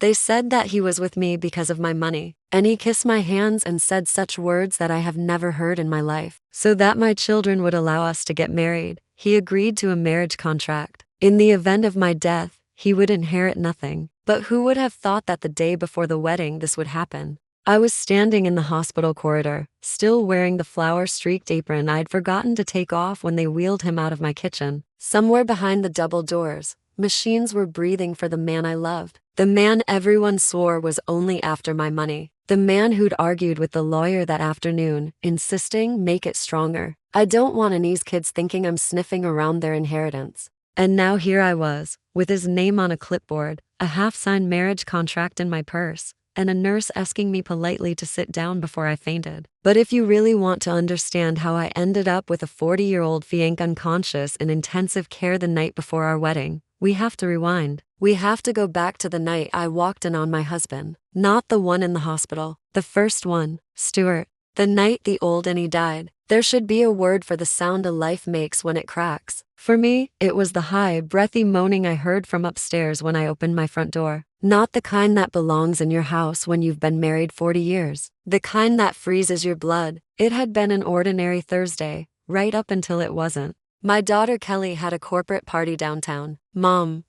They said that he was with me because of my money, and he kissed my hands and said such words that I have never heard in my life. So that my children would allow us to get married, he agreed to a marriage contract. In the event of my death, he would inherit nothing. But who would have thought that the day before the wedding this would happen? I was standing in the hospital corridor, still wearing the flower-streaked apron I'd forgotten to take off when they wheeled him out of my kitchen. Somewhere behind the double doors, machines were breathing for the man I loved. The man everyone swore was only after my money. The man who'd argued with the lawyer that afternoon, insisting, make it stronger. I don't want Annie's kids thinking I'm sniffing around their inheritance. And now here I was, with his name on a clipboard, a half-signed marriage contract in my purse, and a nurse asking me politely to sit down before I fainted. But if you really want to understand how I ended up with a 40-year-old fiancé unconscious in intensive care the night before our wedding, we have to rewind. We have to go back to the night I walked in on my husband. Not the one in the hospital. The first one, Stuart. The night the old Annie died. There should be a word for the sound a life makes when it cracks. For me, it was the high, breathy moaning I heard from upstairs when I opened my front door. Not the kind that belongs in your house when you've been married 40 years. The kind that freezes your blood. It had been an ordinary Thursday, right up until it wasn't. My daughter Kelly had a corporate party downtown. Mom,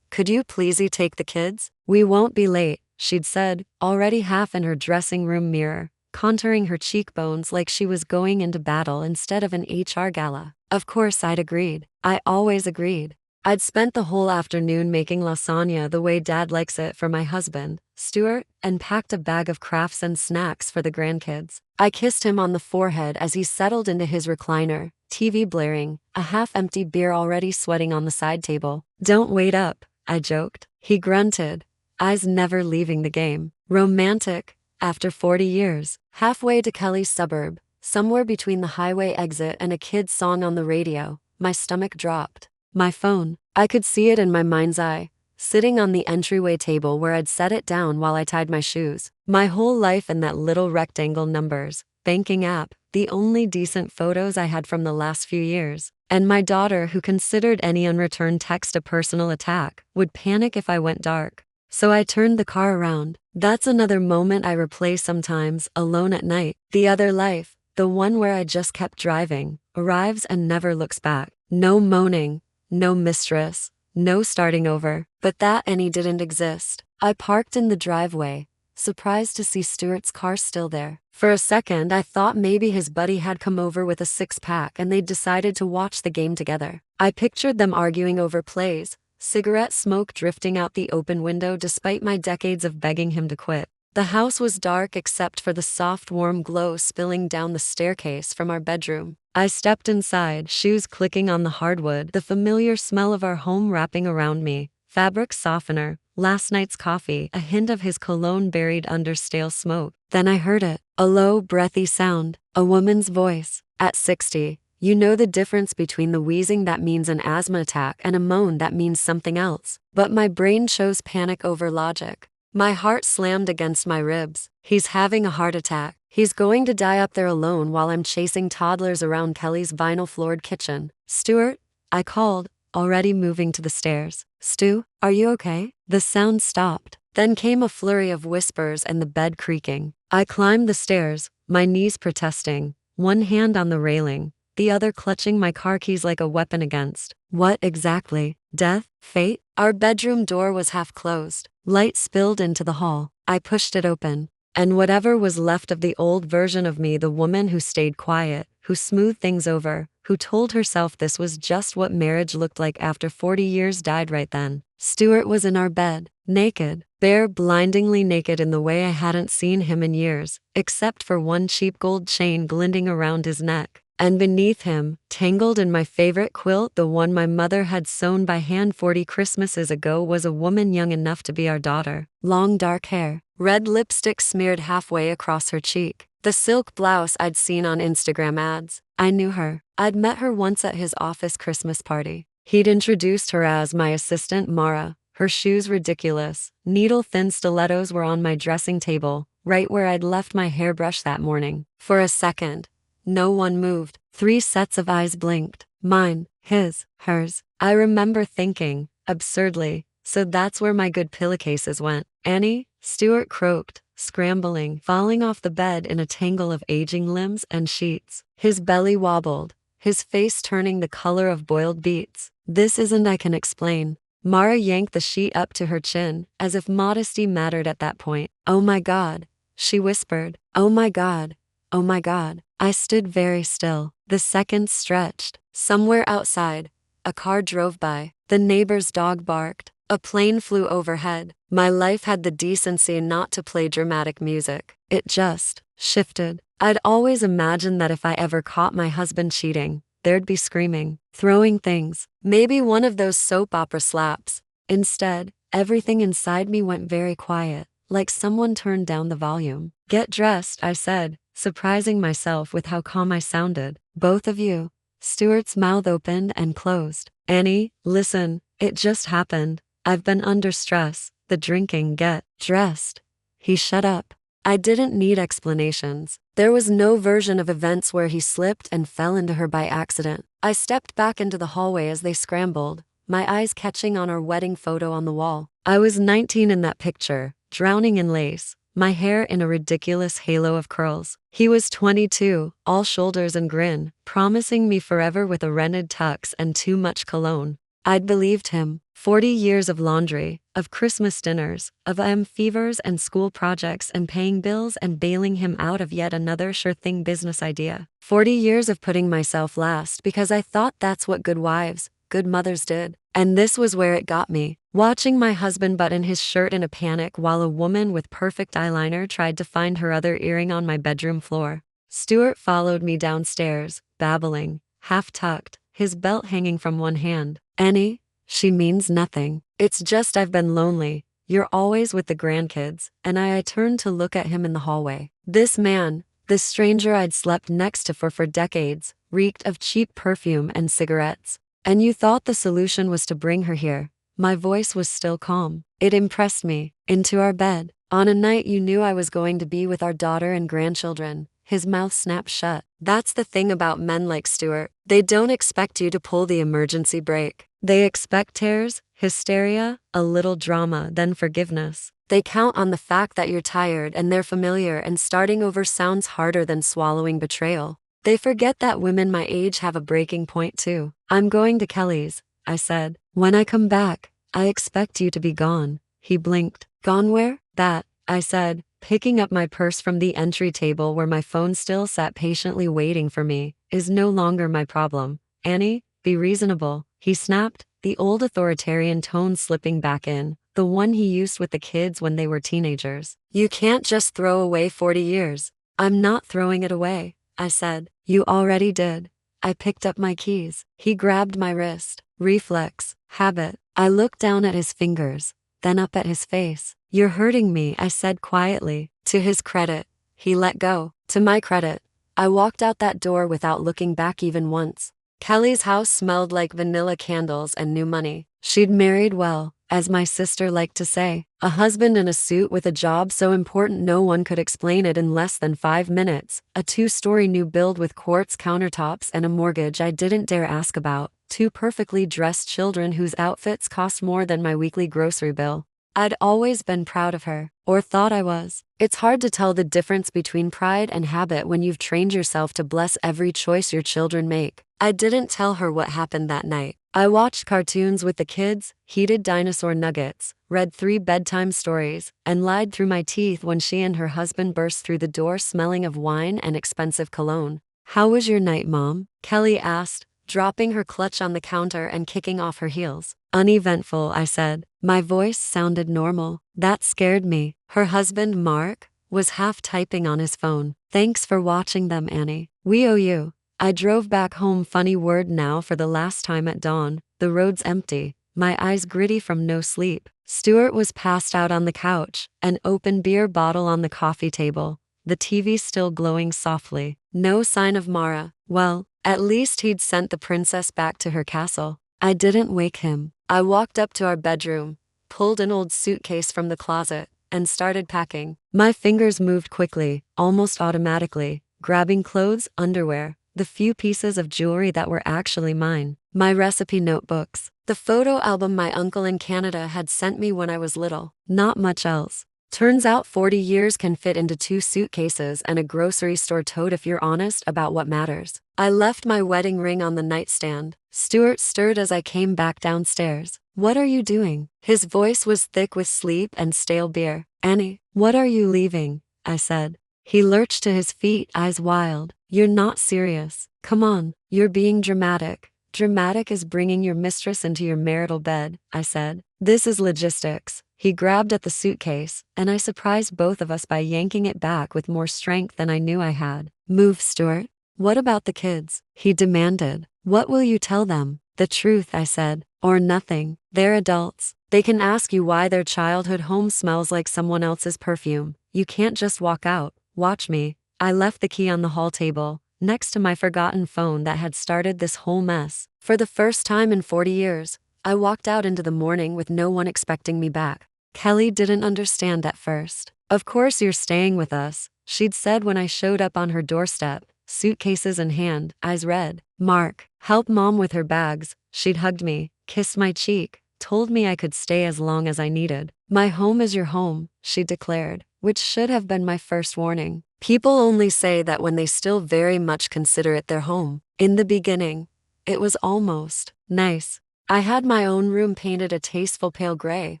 could you please take the kids? We won't be late, she'd said, already half in her dressing room mirror, contouring her cheekbones like she was going into battle instead of an HR gala. Of course I'd agreed. I always agreed. I'd spent the whole afternoon making lasagna the way Dad likes it for my husband, Stuart, and packed a bag of crafts and snacks for the grandkids. I kissed him on the forehead as he settled into his recliner, TV blaring, a half-empty beer already sweating on the side table. Don't wait up, I joked. He grunted, eyes never leaving the game. Romantic, after 40 years. Halfway to Kelly's suburb, somewhere between the highway exit and a kid's song on the radio, my stomach dropped. My phone. I could see it in my mind's eye, sitting on the entryway table where I'd set it down while I tied my shoes. My whole life in that little rectangle numbers, banking app, the only decent photos I had from the last few years. And my daughter, who considered any unreturned text a personal attack, would panic if I went dark. So I turned the car around. That's another moment I replay sometimes, alone at night. The other life, the one where I just kept driving, arrives and never looks back. No moaning. No mistress, no starting over. But that Annie didn't exist. I parked in the driveway, surprised to see Stuart's car still there. For a second I thought maybe his buddy had come over with a six-pack and they'd decided to watch the game together. I pictured them arguing over plays, cigarette smoke drifting out the open window despite my decades of begging him to quit. The house was dark except for the soft warm glow spilling down the staircase from our bedroom. I stepped inside, shoes clicking on the hardwood, the familiar smell of our home wrapping around me, fabric softener, last night's coffee, a hint of his cologne buried under stale smoke. Then I heard it, a low, breathy sound, a woman's voice. At 60, you know the difference between the wheezing that means an asthma attack and a moan that means something else. But my brain chose panic over logic. My heart slammed against my ribs. He's having a heart attack. He's going to die up there alone while I'm chasing toddlers around Kelly's vinyl-floored kitchen. Stuart, I called, already moving to the stairs. Stu, are you okay? The sound stopped. Then came a flurry of whispers and the bed creaking. I climbed the stairs, my knees protesting, one hand on the railing, the other clutching my car keys like a weapon against. What exactly? Death? Fate? Our bedroom door was half closed. Light spilled into the hall. I pushed it open. And whatever was left of the old version of me, the woman who stayed quiet, who smoothed things over, who told herself this was just what marriage looked like after 40 years, died right then. Stuart was in our bed, naked, bare, blindingly naked in the way I hadn't seen him in years, except for one cheap gold chain glinting around his neck. And beneath him, tangled in my favorite quilt, the one my mother had sewn by hand 40 Christmases ago, was a woman young enough to be our daughter. Long dark hair, red lipstick smeared halfway across her cheek, the silk blouse I'd seen on Instagram ads. I knew her. I'd met her once at his office Christmas party. He'd introduced her as my assistant Mara. Her shoes ridiculous, needle-thin stilettos were on my dressing table, right where I'd left my hairbrush that morning. For a second, no one moved. 3 sets of eyes blinked. Mine, his, hers. I remember thinking, absurdly, So that's where my good pillowcases went. Annie, Stuart croaked, scrambling, falling off the bed in a tangle of aging limbs and sheets. His belly wobbled, his face turning the color of boiled beets. This isn't I can explain. Mara yanked the sheet up to her chin, as if modesty mattered at that point. Oh my God, she whispered. Oh my God. Oh my God. I stood very still. The seconds stretched. Somewhere outside, a car drove by. The neighbor's dog barked. A plane flew overhead. My life had the decency not to play dramatic music. It just shifted. I'd always imagined that if I ever caught my husband cheating, there'd be screaming, throwing things, maybe one of those soap opera slaps. Instead, everything inside me went very quiet, like someone turned down the volume. Get dressed, I said, surprising myself with how calm I sounded. Both of you. Stuart's mouth opened and closed. Annie, listen, it just happened. I've been under stress. The drinking. Get dressed. He shut up. I didn't need explanations. There was no version of events where he slipped and fell into her by accident. I stepped back into the hallway as they scrambled, my eyes catching on our wedding photo on the wall. I was 19 in that picture, drowning in lace, my hair in a ridiculous halo of curls. He was 22, all shoulders and grin, promising me forever with a rented tux and too much cologne. I'd believed him. 40 years of laundry, of Christmas dinners, of fevers and school projects and paying bills and bailing him out of yet another sure-thing business idea. 40 years of putting myself last because I thought that's what good wives, good mothers did. And this was where it got me. Watching my husband button his shirt in a panic while a woman with perfect eyeliner tried to find her other earring on my bedroom floor. Stuart followed me downstairs, babbling, half-tucked, his belt hanging from one hand. Annie, she means nothing. It's just I've been lonely. You're always with the grandkids. And I turned to look at him in the hallway. This man, this stranger I'd slept next to for decades, reeked of cheap perfume and cigarettes. And you thought the solution was to bring her here. My voice was still calm. It impressed me. Into our bed. On a night you knew I was going to be with our daughter and grandchildren. His mouth snapped shut. That's the thing about men like Stuart. They don't expect you to pull the emergency brake. They expect tears, hysteria, a little drama, then forgiveness. They count on the fact that you're tired and they're familiar, and starting over sounds harder than swallowing betrayal. They forget that women my age have a breaking point too. I'm going to Kelly's, I said. When I come back, I expect you to be gone. He blinked. Gone where? That, I said, picking up my purse from the entry table where my phone still sat patiently waiting for me, is no longer my problem. Annie, be reasonable, he snapped, the old authoritarian tone slipping back in, the one he used with the kids when they were teenagers. You can't just throw away 40 years. I'm not throwing it away, I said. You already did. I picked up my keys. He grabbed my wrist. Reflex. Habit. I looked down at his fingers, then up at his face. You're hurting me, I said quietly. To his credit, he let go. To my credit, I walked out that door without looking back even once. Kelly's house smelled like vanilla candles and new money. She'd married well, as my sister liked to say. A husband in a suit with a job so important no one could explain it in less than 5 minutes. A 2-story new build with quartz countertops and a mortgage I didn't dare ask about. 2 perfectly dressed children whose outfits cost more than my weekly grocery bill. I'd always been proud of her, or thought I was. It's hard to tell the difference between pride and habit when you've trained yourself to bless every choice your children make. I didn't tell her what happened that night. I watched cartoons with the kids, heated dinosaur nuggets, read 3 bedtime stories, and lied through my teeth when she and her husband burst through the door smelling of wine and expensive cologne. How was your night, Mom? Kelly asked, dropping her clutch on the counter and kicking off her heels. Uneventful, I said. My voice sounded normal. That scared me. Her husband, Mark, was half typing on his phone. Thanks for watching them, Annie. We owe you. I drove back home, funny word now, for the last time at dawn. The road's empty, my eyes gritty from no sleep. Stuart was passed out on the couch, an open beer bottle on the coffee table, the TV still glowing softly. No sign of Mara. Well, at least he'd sent the princess back to her castle. I didn't wake him. I walked up to our bedroom, pulled an old suitcase from the closet, and started packing. My fingers moved quickly, almost automatically, grabbing clothes, underwear, the few pieces of jewelry that were actually mine, my recipe notebooks, The photo album my uncle in Canada had sent me when I was little. Not much else. Turns out 40 years can fit into 2 suitcases and a grocery store tote if you're honest about what matters. I left my wedding ring on the nightstand. Stuart stirred as I came back downstairs. "What are you doing?" His voice was thick with sleep and stale beer. "Annie, what are you leaving?" I said. He lurched to his feet, eyes wild. "You're not serious. Come on, you're being dramatic." "Dramatic is bringing your mistress into your marital bed," I said. "This is logistics." He grabbed at the suitcase, and I surprised both of us by yanking it back with more strength than I knew I had. "Move, Stuart." "What about the kids?" he demanded. "What will you tell them?" "The truth," I said. "Or nothing. They're adults. They can ask you why their childhood home smells like someone else's perfume. You can't just walk out. Watch me." I left the key on the hall table, next to my forgotten phone that had started this whole mess. For the first time in 40 years, I walked out into the morning with no one expecting me back. Kelly didn't understand at first. "Of course you're staying with us," she'd said when I showed up on her doorstep, suitcases in hand, eyes red. "Mark, help Mom with her bags." She'd hugged me, kissed my cheek, told me I could stay as long as I needed. "My home is your home," she declared, which should have been my first warning. People only say that when they still very much consider it their home. In the beginning, it was almost nice. I had my own room painted a tasteful pale gray,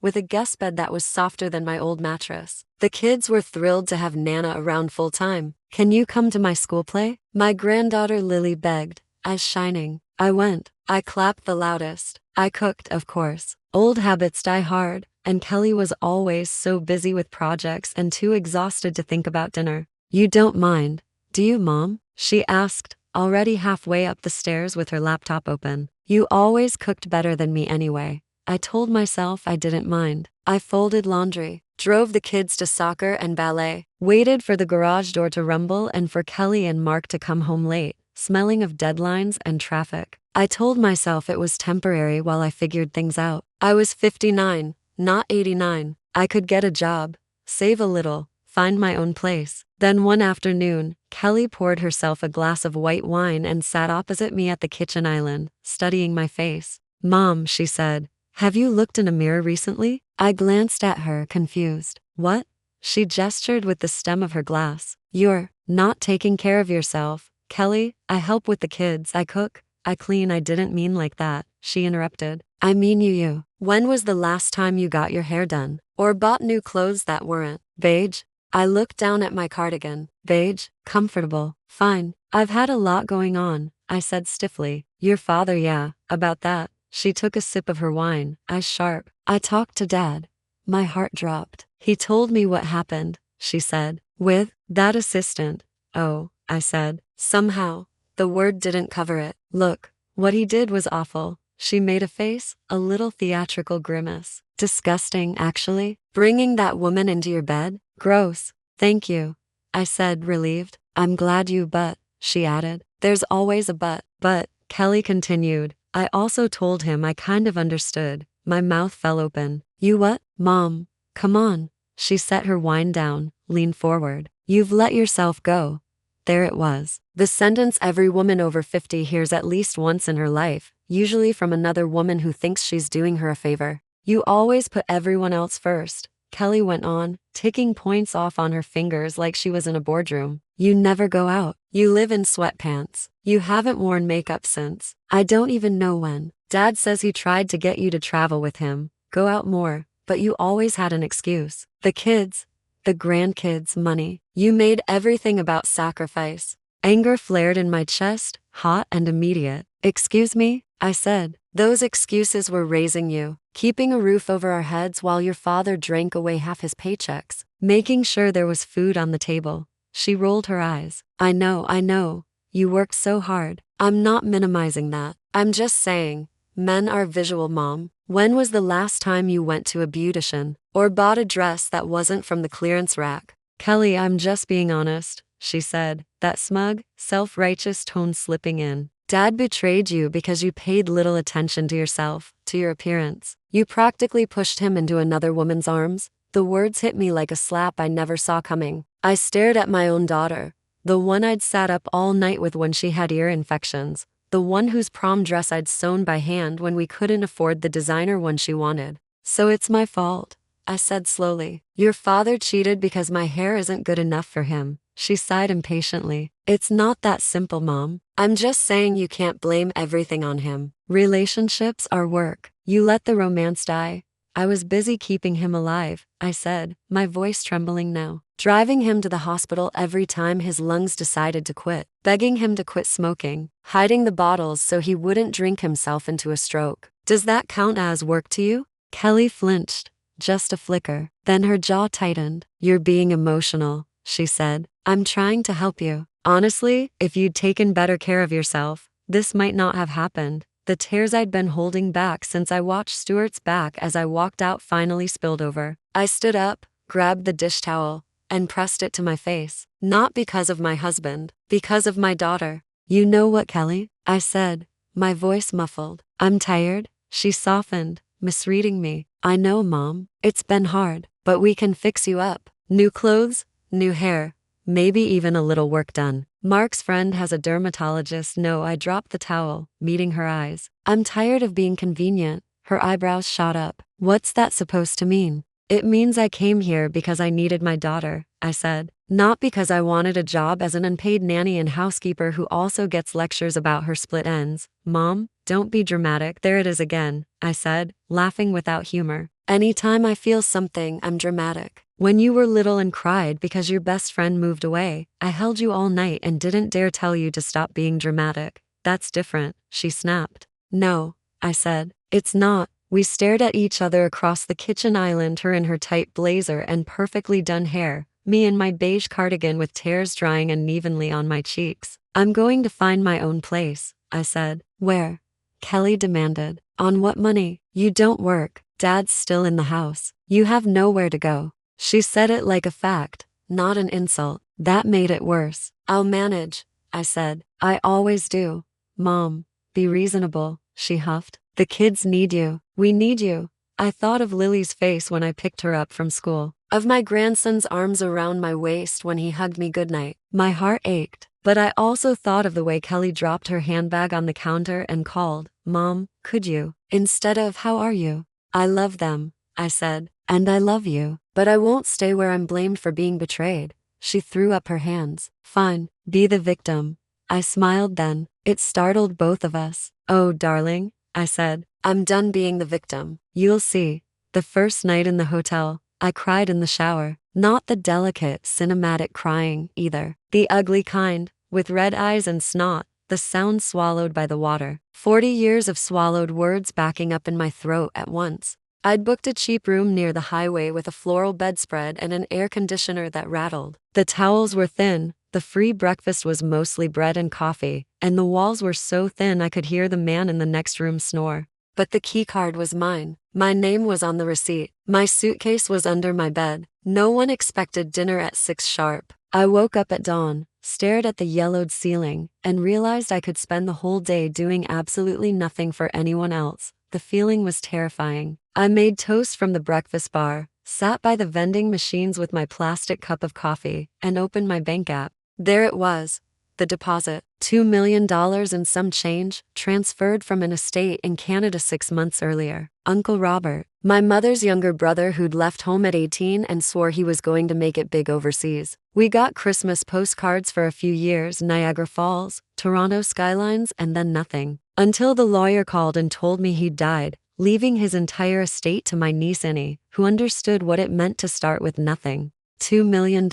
with a guest bed that was softer than my old mattress. The kids were thrilled to have Nana around full time. "Can you come to my school play?" my granddaughter Lily begged, eyes shining. I went. I clapped the loudest. I cooked, of course. Old habits die hard, and Kelly was always so busy with projects and too exhausted to think about dinner. "You don't mind, do you, Mom?" she asked, already halfway up the stairs with her laptop open. "You always cooked better than me anyway." I told myself I didn't mind. I folded laundry, drove the kids to soccer and ballet, waited for the garage door to rumble and for Kelly and Mark to come home late, smelling of deadlines and traffic. I told myself it was temporary while I figured things out. I was 59, not 89. I could get a job, save a little, find my own place. Then one afternoon, Kelly poured herself a glass of white wine and sat opposite me at the kitchen island, studying my face. "Mom," she said, "have you looked in a mirror recently?" I glanced at her, confused. "What?" She gestured with the stem of her glass. "You're not taking care of yourself, Kelly. I help with the kids, I cook, I clean." "I didn't mean like that," she interrupted. "I mean you. When was the last time you got your hair done? Or bought new clothes that weren't beige?" I looked down at my cardigan. "Beige, comfortable, fine. I've had a lot going on," I said stiffly. "Your father, yeah, about that." She took a sip of her wine, eyes sharp. "I talked to Dad." My heart dropped. "He told me what happened," she said. "With that assistant?" "Oh," I said. Somehow, the word didn't cover it. "Look, what he did was awful." She made a face, a little theatrical grimace. "Disgusting, actually. Bringing that woman into your bed? Gross." "Thank you," I said, relieved. "I'm glad you she added. "There's always a but." "But," Kelly continued, "I also told him I kind of understood." My mouth fell open. "You what?" "Mom, come on." She set her wine down, leaned forward. "You've let yourself go." There it was. The sentence every woman over 50 hears at least once in her life, usually from another woman who thinks she's doing her a favor. "You always put everyone else first," Kelly went on, ticking points off on her fingers like she was in a boardroom. "You never go out. You live in sweatpants. You haven't worn makeup since I don't even know when. Dad says he tried to get you to travel with him, go out more, but you always had an excuse. The kids, the grandkids, money. You made everything about sacrifice." Anger flared in my chest, hot and immediate. "Excuse me?" I said. "Those excuses were raising you, keeping a roof over our heads while your father drank away half his paychecks, making sure there was food on the table." She rolled her eyes. I know. You worked so hard. I'm not minimizing that. I'm just saying, men are visual, Mom. When was the last time you went to a beautician or bought a dress that wasn't from the clearance rack?" "Kelly, I'm just being honest," she said, that smug, self-righteous tone slipping in. "Dad betrayed you because you paid little attention to yourself, to your appearance. You practically pushed him into another woman's arms." The words hit me like a slap I never saw coming. I stared at my own daughter, the one I'd sat up all night with when she had ear infections, the one whose prom dress I'd sewn by hand when we couldn't afford the designer one she wanted. So it's my fault, I said slowly. Your father cheated because my hair isn't good enough for him, she sighed impatiently. It's not that simple, Mom. I'm just saying you can't blame everything on him. Relationships are work. You let the romance die. I was busy keeping him alive, I said, my voice trembling now. Driving him to the hospital every time his lungs decided to quit, begging him to quit smoking, hiding the bottles so he wouldn't drink himself into a stroke. Does that count as work to you? Kelly flinched, just a flicker. Then her jaw tightened. You're being emotional, she said. I'm trying to help you. Honestly, if you'd taken better care of yourself, this might not have happened. The tears I'd been holding back since I watched Stuart's back as I walked out finally spilled over. I stood up, grabbed the dish towel, and pressed it to my face. Not because of my husband, because of my daughter. You know what, Kelly? I said, my voice muffled. I'm tired. She softened, misreading me. I know, Mom. It's been hard, but we can fix you up. New clothes, new hair, maybe even a little work done. Mark's friend has a dermatologist. No, I dropped the towel, meeting her eyes. I'm tired of being convenient. Her eyebrows shot up. What's that supposed to mean? It means I came here because I needed my daughter, I said. Not because I wanted a job as an unpaid nanny and housekeeper who also gets lectures about her split ends. Mom, don't be dramatic. There it is again, I said, laughing without humor. Anytime I feel something, I'm dramatic. When you were little and cried because your best friend moved away, I held you all night and didn't dare tell you to stop being dramatic. That's different, she snapped. No, I said. It's not. We stared at each other across the kitchen island, her in her tight blazer and perfectly done hair, me in my beige cardigan with tears drying unevenly on my cheeks. I'm going to find my own place, I said. Where? Kelly demanded. On what money? You don't work. Dad's still in the house. You have nowhere to go. She said it like a fact, not an insult. That made it worse. I'll manage, I said. I always do. Mom, be reasonable, she huffed. The kids need you. We need you. I thought of Lily's face when I picked her up from school, of my grandson's arms around my waist when he hugged me goodnight. My heart ached, but I also thought of the way Kelly dropped her handbag on the counter and called, Mom, could you? Instead of, how are you? I love them, I said, and I love you, but I won't stay where I'm blamed for being betrayed. She threw up her hands. Fine, be the victim. I smiled then. It startled both of us. Oh, darling, I said, I'm done being the victim. You'll see. The first night in the hotel, I cried in the shower. Not the delicate, cinematic crying, either. The ugly kind, with red eyes and snot, the sound swallowed by the water. 40 years of swallowed words backing up in my throat at once. I'd booked a cheap room near the highway with a floral bedspread and an air conditioner that rattled. The towels were thin, the free breakfast was mostly bread and coffee, and the walls were so thin I could hear the man in the next room snore. But the keycard was mine. My name was on the receipt. My suitcase was under my bed. No one expected dinner at 6 sharp. I woke up at dawn, stared at the yellowed ceiling, and realized I could spend the whole day doing absolutely nothing for anyone else. The feeling was terrifying. I made toast from the breakfast bar, sat by the vending machines with my plastic cup of coffee, and opened my bank app. There it was. The deposit, $2 million and some change, transferred from an estate in Canada 6 months earlier. Uncle Robert, my mother's younger brother who'd left home at 18 and swore he was going to make it big overseas. We got Christmas postcards for a few years, Niagara Falls, Toronto skylines, and then nothing. Until the lawyer called and told me he'd died, leaving his entire estate to my niece Annie, who understood what it meant to start with nothing. $2 million.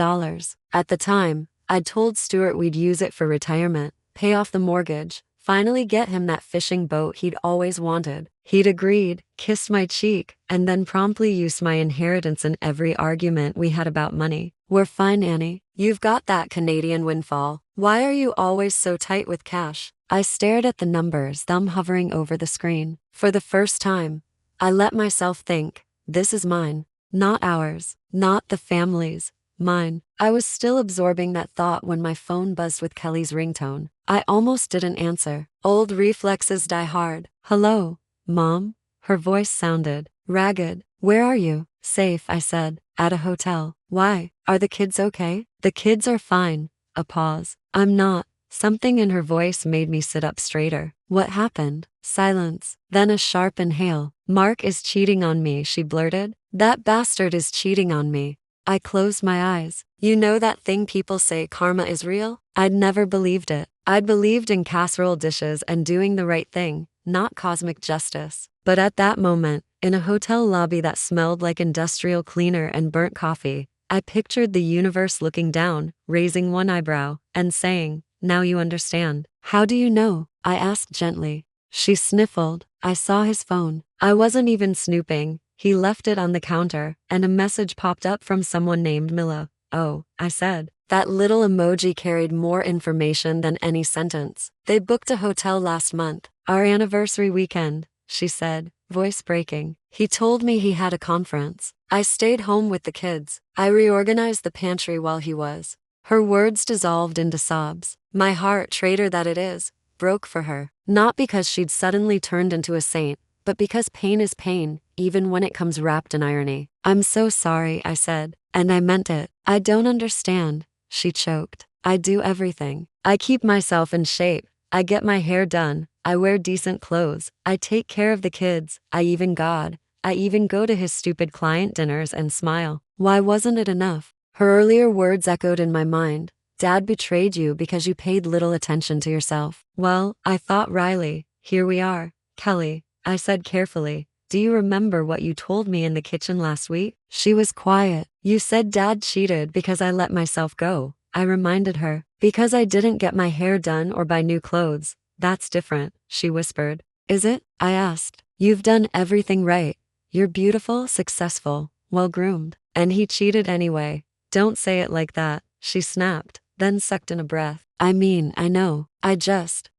At the time, I'd told Stuart we'd use it for retirement, pay off the mortgage, finally get him that fishing boat he'd always wanted. He'd agreed, kissed my cheek, and then promptly used my inheritance in every argument we had about money. We're fine, Annie. You've got that Canadian windfall. Why are you always so tight with cash? I stared at the numbers, thumb hovering over the screen. For the first time, I let myself think, this is mine, not ours, not the family's. Mine. I was still absorbing that thought when my phone buzzed with Kelly's ringtone. I almost didn't answer. Old reflexes die hard. Hello, Mom? Her voice sounded ragged. Where are you? Safe, I said. At a hotel. Why? Are the kids okay? The kids are fine. A pause. I'm not. Something in her voice made me sit up straighter. What happened? Silence. Then a sharp inhale. Mark is cheating on me, she blurted. That bastard is cheating on me. I closed my eyes. You know that thing people say karma is real? I'd never believed it. I'd believed in casserole dishes and doing the right thing, not cosmic justice. But at that moment, in a hotel lobby that smelled like industrial cleaner and burnt coffee, I pictured the universe looking down, raising one eyebrow, and saying, "Now you understand." "How do you know?" I asked gently. She sniffled. I saw his phone. I wasn't even snooping. He left it on the counter, and a message popped up from someone named Mila. "Oh," I said. That little emoji carried more information than any sentence. "They booked a hotel last month. Our anniversary weekend," she said, voice breaking. "He told me he had a conference. I stayed home with the kids. I reorganized the pantry while he was." Her words dissolved into sobs. My heart, traitor that it is, broke for her. Not because she'd suddenly turned into a saint, but because pain is pain, even when it comes wrapped in irony. "I'm so sorry," I said, "and I meant it." "I don't understand," she choked. "I do everything. I keep myself in shape. I get my hair done. I wear decent clothes. I take care of the kids. I even go to his stupid client dinners and smile. Why wasn't it enough?" Her earlier words echoed in my mind. "Dad betrayed you because you paid little attention to yourself." "Well," I thought wryly, "here we are." "Kelly," I said carefully, "do you remember what you told me in the kitchen last week?" She was quiet. "You said Dad cheated because I let myself go," I reminded her. "Because I didn't get my hair done or buy new clothes. That's different," she whispered. "Is it?" I asked. "You've done everything right. You're beautiful, successful, well-groomed. And he cheated anyway." "Don't say it like that," she snapped, then sucked in a breath. "I mean, I know. I just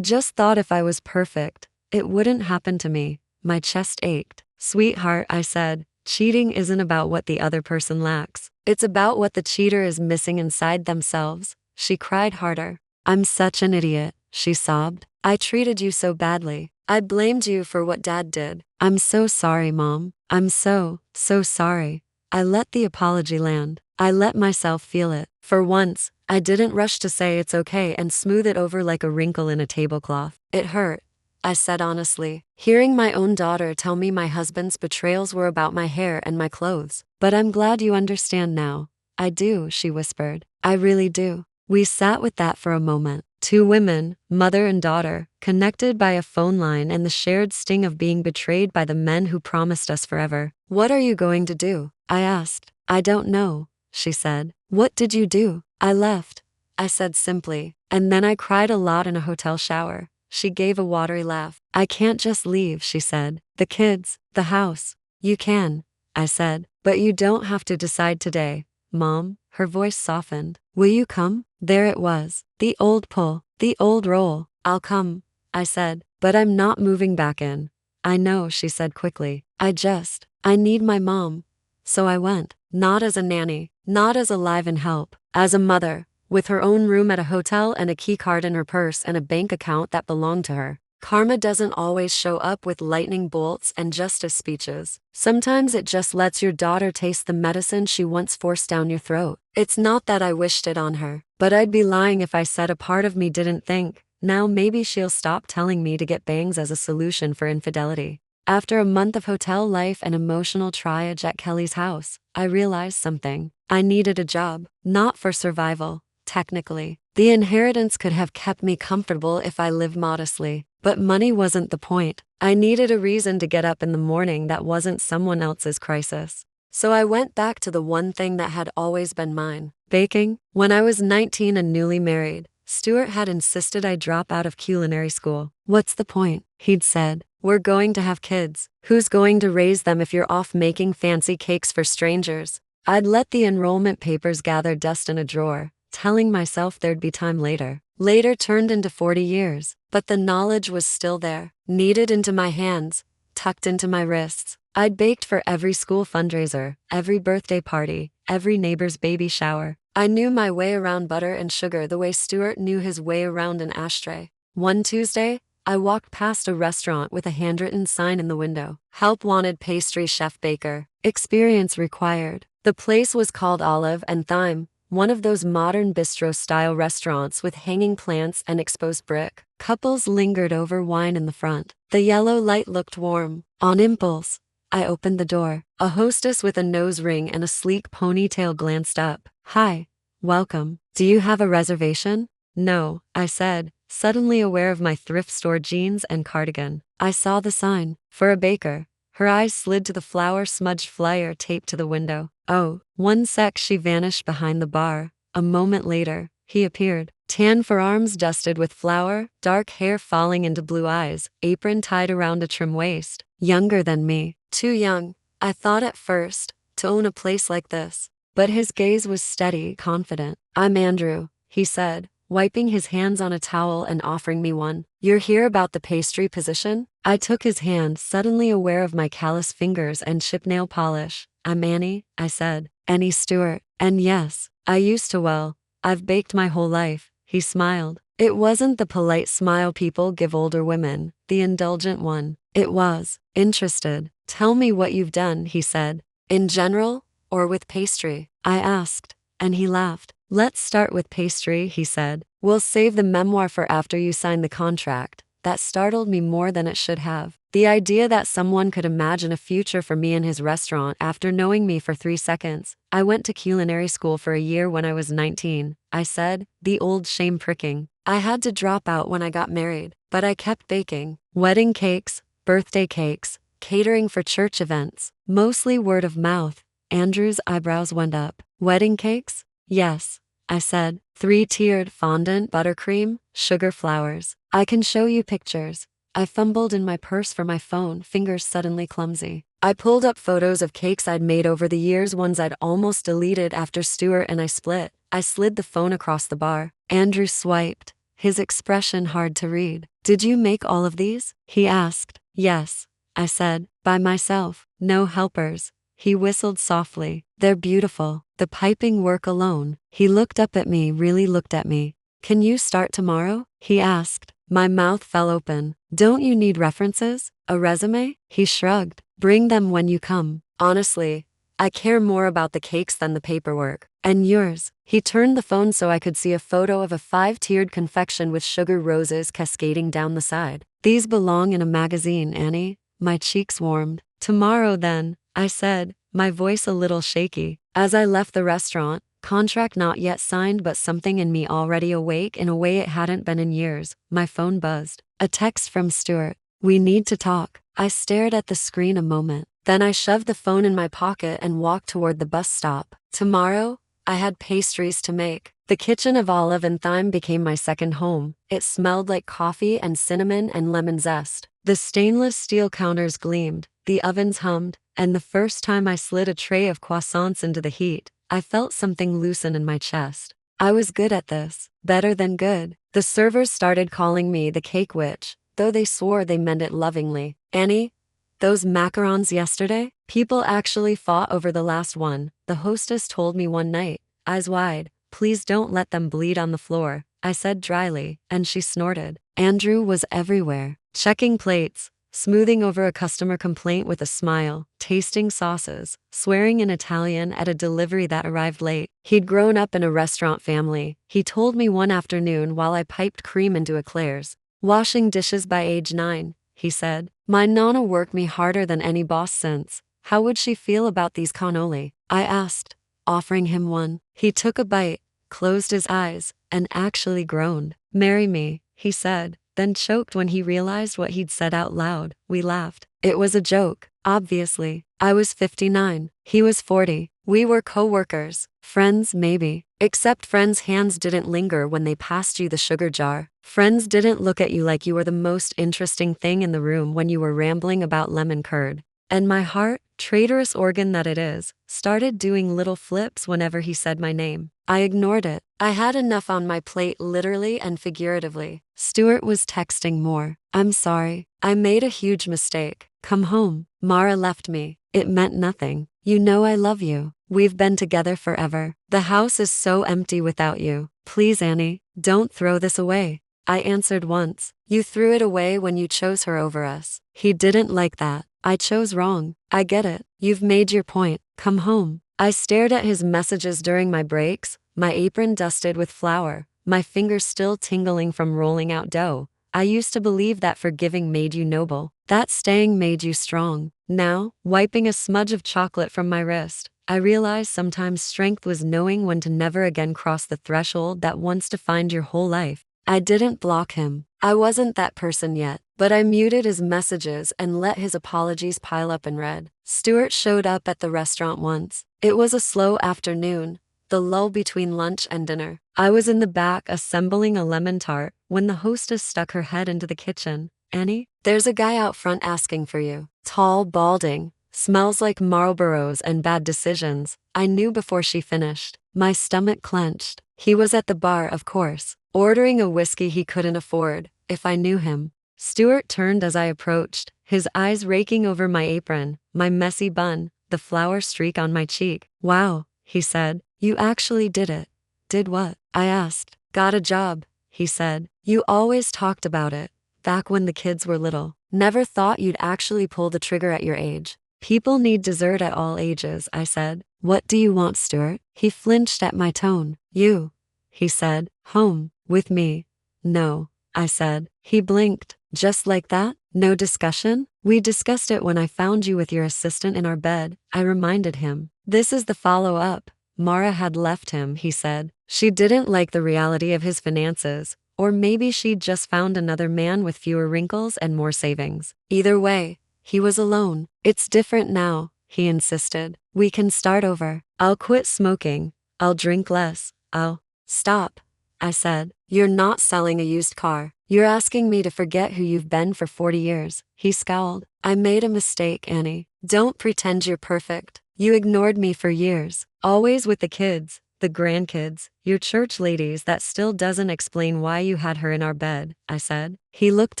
thought if I was perfect, it wouldn't happen to me." My chest ached. "Sweetheart," I said, "cheating isn't about what the other person lacks. It's about what the cheater is missing inside themselves." She cried harder. "I'm such an idiot," she sobbed. "I treated you so badly. I blamed you for what Dad did. I'm so sorry, Mom. I'm so sorry." I let the apology land. I let myself feel it. For once, I didn't rush to say it's okay and smooth it over like a wrinkle in a tablecloth. "It hurt," I said honestly, "hearing my own daughter tell me my husband's betrayals were about my hair and my clothes. But I'm glad you understand now." "I do," she whispered. "I really do." We sat with that for a moment. Two women, mother and daughter, connected by a phone line and the shared sting of being betrayed by the men who promised us forever. "What are you going to do?" I asked. "I don't know," she said. "What did you do?" "I left," I said simply. "And then I cried a lot in a hotel shower." She gave a watery laugh. "I can't just leave," she said. "The kids, the house." "You can," I said, "but you don't have to decide today, Mom." Her voice softened. "Will you come?" There it was. The old pull, the old roll. "I'll come," I said, "but I'm not moving back in." "I know," she said quickly. I need my mom." So I went. Not as a nanny, not as a live-in help, as a mother, with her own room at a hotel and a keycard in her purse and a bank account that belonged to her. Karma doesn't always show up with lightning bolts and justice speeches. Sometimes it just lets your daughter taste the medicine she once forced down your throat. It's not that I wished it on her, but I'd be lying if I said a part of me didn't think, now maybe she'll stop telling me to get bangs as a solution for infidelity. After a month of hotel life and emotional triage at Kelly's house, I realized something. I needed a job, not for survival, technically. The inheritance could have kept me comfortable if I lived modestly, but money wasn't the point. I needed a reason to get up in the morning that wasn't someone else's crisis. So I went back to the one thing that had always been mine: baking. When I was 19 and newly married, Stuart had insisted I drop out of culinary school. "What's the point?" he'd said. "We're going to have kids. Who's going to raise them if you're off making fancy cakes for strangers?" I'd let the enrollment papers gather dust in a drawer, telling myself there'd be time later. Later turned into 40 years, but the knowledge was still there, kneaded into my hands, tucked into my wrists. I'd baked for every school fundraiser, every birthday party, every neighbor's baby shower. I knew my way around butter and sugar the way Stuart knew his way around an ashtray. One Tuesday, I walked past a restaurant with a handwritten sign in the window. "Help wanted, pastry chef baker. Experience required." The place was called Olive and Thyme, one of those modern bistro-style restaurants with hanging plants and exposed brick. Couples lingered over wine in the front. The yellow light looked warm. On impulse, I opened the door. A hostess with a nose ring and a sleek ponytail glanced up. "Hi, welcome. Do you have a reservation?" "No," I said, suddenly aware of my thrift store jeans and cardigan. "I saw the sign. For a baker." Her eyes slid to the flour-smudged flyer taped to the window. "Oh, 1 sec." She vanished behind the bar. A moment later, he appeared. Tan forearms dusted with flour, dark hair falling into blue eyes, apron tied around a trim waist. Younger than me. Too young, I thought at first, to own a place like this. But his gaze was steady, confident. "I'm Andrew," he said, wiping his hands on a towel and offering me one. "You're here about the pastry position?" I took his hand, suddenly aware of my callous fingers and chipped nail polish. "I'm Annie," I said. "Annie Stewart. And yes, I used to, well, I've baked my whole life." He smiled. It wasn't the polite smile people give older women, the indulgent one. It was interested. "Tell me what you've done," he said. "In general, or with pastry?" I asked, and he laughed. "Let's start with pastry," he said. "We'll save the memoir for after you sign the contract." That startled me more than it should have. The idea that someone could imagine a future for me in his restaurant after knowing me for 3 seconds. "I went to culinary school for a year when I was 19, I said, the old shame pricking. "I had to drop out when I got married, but I kept baking. Wedding cakes, birthday cakes, catering for church events, mostly word of mouth." Andrew's eyebrows went up. "Wedding cakes?" "Yes," I said. 3-tiered fondant buttercream, sugar flowers. "I can show you pictures." I fumbled in my purse for my phone, fingers suddenly clumsy. I pulled up photos of cakes I'd made over the years, ones I'd almost deleted after Stuart and I split. I slid the phone across the bar. Andrew swiped, his expression hard to read. "Did you make all of these?" he asked. "Yes," I said, "by myself. No helpers." He whistled softly. "They're beautiful. The piping work alone." He looked up at me, really looked at me. "Can you start tomorrow?" he asked. My mouth fell open. "Don't you need references? A resume?" He shrugged. "Bring them when you come. Honestly, I care more about the cakes than the paperwork. And yours?" He turned the phone so I could see a photo of a 5-tiered confection with sugar roses cascading down the side. "These belong in a magazine, Annie." My cheeks warmed. "Tomorrow then," I said, my voice a little shaky. As I left the restaurant, contract not yet signed but something in me already awake in a way it hadn't been in years, my phone buzzed. A text from Stuart. "We need to talk." I stared at the screen a moment. Then I shoved the phone in my pocket and walked toward the bus stop. Tomorrow, I had pastries to make. The kitchen of Olive and Thyme became my second home. It smelled like coffee and cinnamon and lemon zest. The stainless steel counters gleamed, the ovens hummed, and the first time I slid a tray of croissants into the heat, I felt something loosen in my chest. I was good at this. Better than good. The servers started calling me the cake witch, though they swore they meant it lovingly. "Annie, those macarons yesterday? People actually fought over the last one," the hostess told me one night, eyes wide. "Please don't let them bleed on the floor," I said dryly, and she snorted. Andrew was everywhere, checking plates, smoothing over a customer complaint with a smile, tasting sauces, swearing in Italian at a delivery that arrived late. He'd grown up in a restaurant family, he told me one afternoon while I piped cream into eclairs. "Washing dishes by age 9, he said. "My nonna worked me harder than any boss since." "How would she feel about these cannoli?" I asked, offering him one. He took a bite, closed his eyes, and actually groaned. "Marry me," he said, then choked when he realized what he'd said out loud. We laughed. It was a joke, obviously. I was 59. He was 40. We were co-workers. Friends, maybe. Except friends' hands didn't linger when they passed you the sugar jar. Friends didn't look at you like you were the most interesting thing in the room when you were rambling about lemon curd. And my heart, traitorous organ that it is, started doing little flips whenever he said my name. I ignored it. I had enough on my plate literally and figuratively. Stuart was texting more. "I'm sorry. I made a huge mistake. Come home." Mara left me. It meant nothing. "You know I love you. We've been together forever. The house is so empty without you. Please, Annie, don't throw this away." I answered once. "You threw it away when you chose her over us." He didn't like that. "I chose wrong. I get it. You've made your point. Come home." I stared at his messages during my breaks, my apron dusted with flour, my fingers still tingling from rolling out dough. I used to believe that forgiving made you noble, that staying made you strong. Now, wiping a smudge of chocolate from my wrist, I realized sometimes strength was knowing when to never again cross the threshold that once defined your whole life. I didn't block him. I wasn't that person yet, but I muted his messages and let his apologies pile up and read. Stuart showed up at the restaurant once. It was a slow afternoon, the lull between lunch and dinner. I was in the back assembling a lemon tart when the hostess stuck her head into the kitchen. "Annie, there's a guy out front asking for you. Tall, balding, smells like Marlboros and bad decisions." I knew before she finished. My stomach clenched. He was at the bar, of course, ordering a whiskey he couldn't afford. If I knew him. Stuart turned as I approached, his eyes raking over my apron, my messy bun, the flour streak on my cheek. "Wow," he said. "You actually did it." "Did what?" I asked. "Got a job," he said. "You always talked about it, back when the kids were little. Never thought you'd actually pull the trigger at your age." "People need dessert at all ages," I said. "What do you want, Stuart?" He flinched at my tone. "You," he said. "Home, with me." "No," I said. He blinked. "Just like that? No discussion?" "We discussed it when I found you with your assistant in our bed," I reminded him. "This is the follow-up. Mara had left him," he said. "She didn't like the reality of his finances, or maybe she'd just found another man with fewer wrinkles and more savings. Either way, he was alone." "It's different now," he insisted. "We can start over. I'll quit smoking. I'll drink less. I'll..." "Stop," I said. "You're not selling a used car. You're asking me to forget who you've been for 40 years. He scowled. "I made a mistake, Annie. Don't pretend you're perfect. You ignored me for years. Always with the kids, the grandkids, your church ladies. That still doesn't explain why you had her in our bed," I said. He looked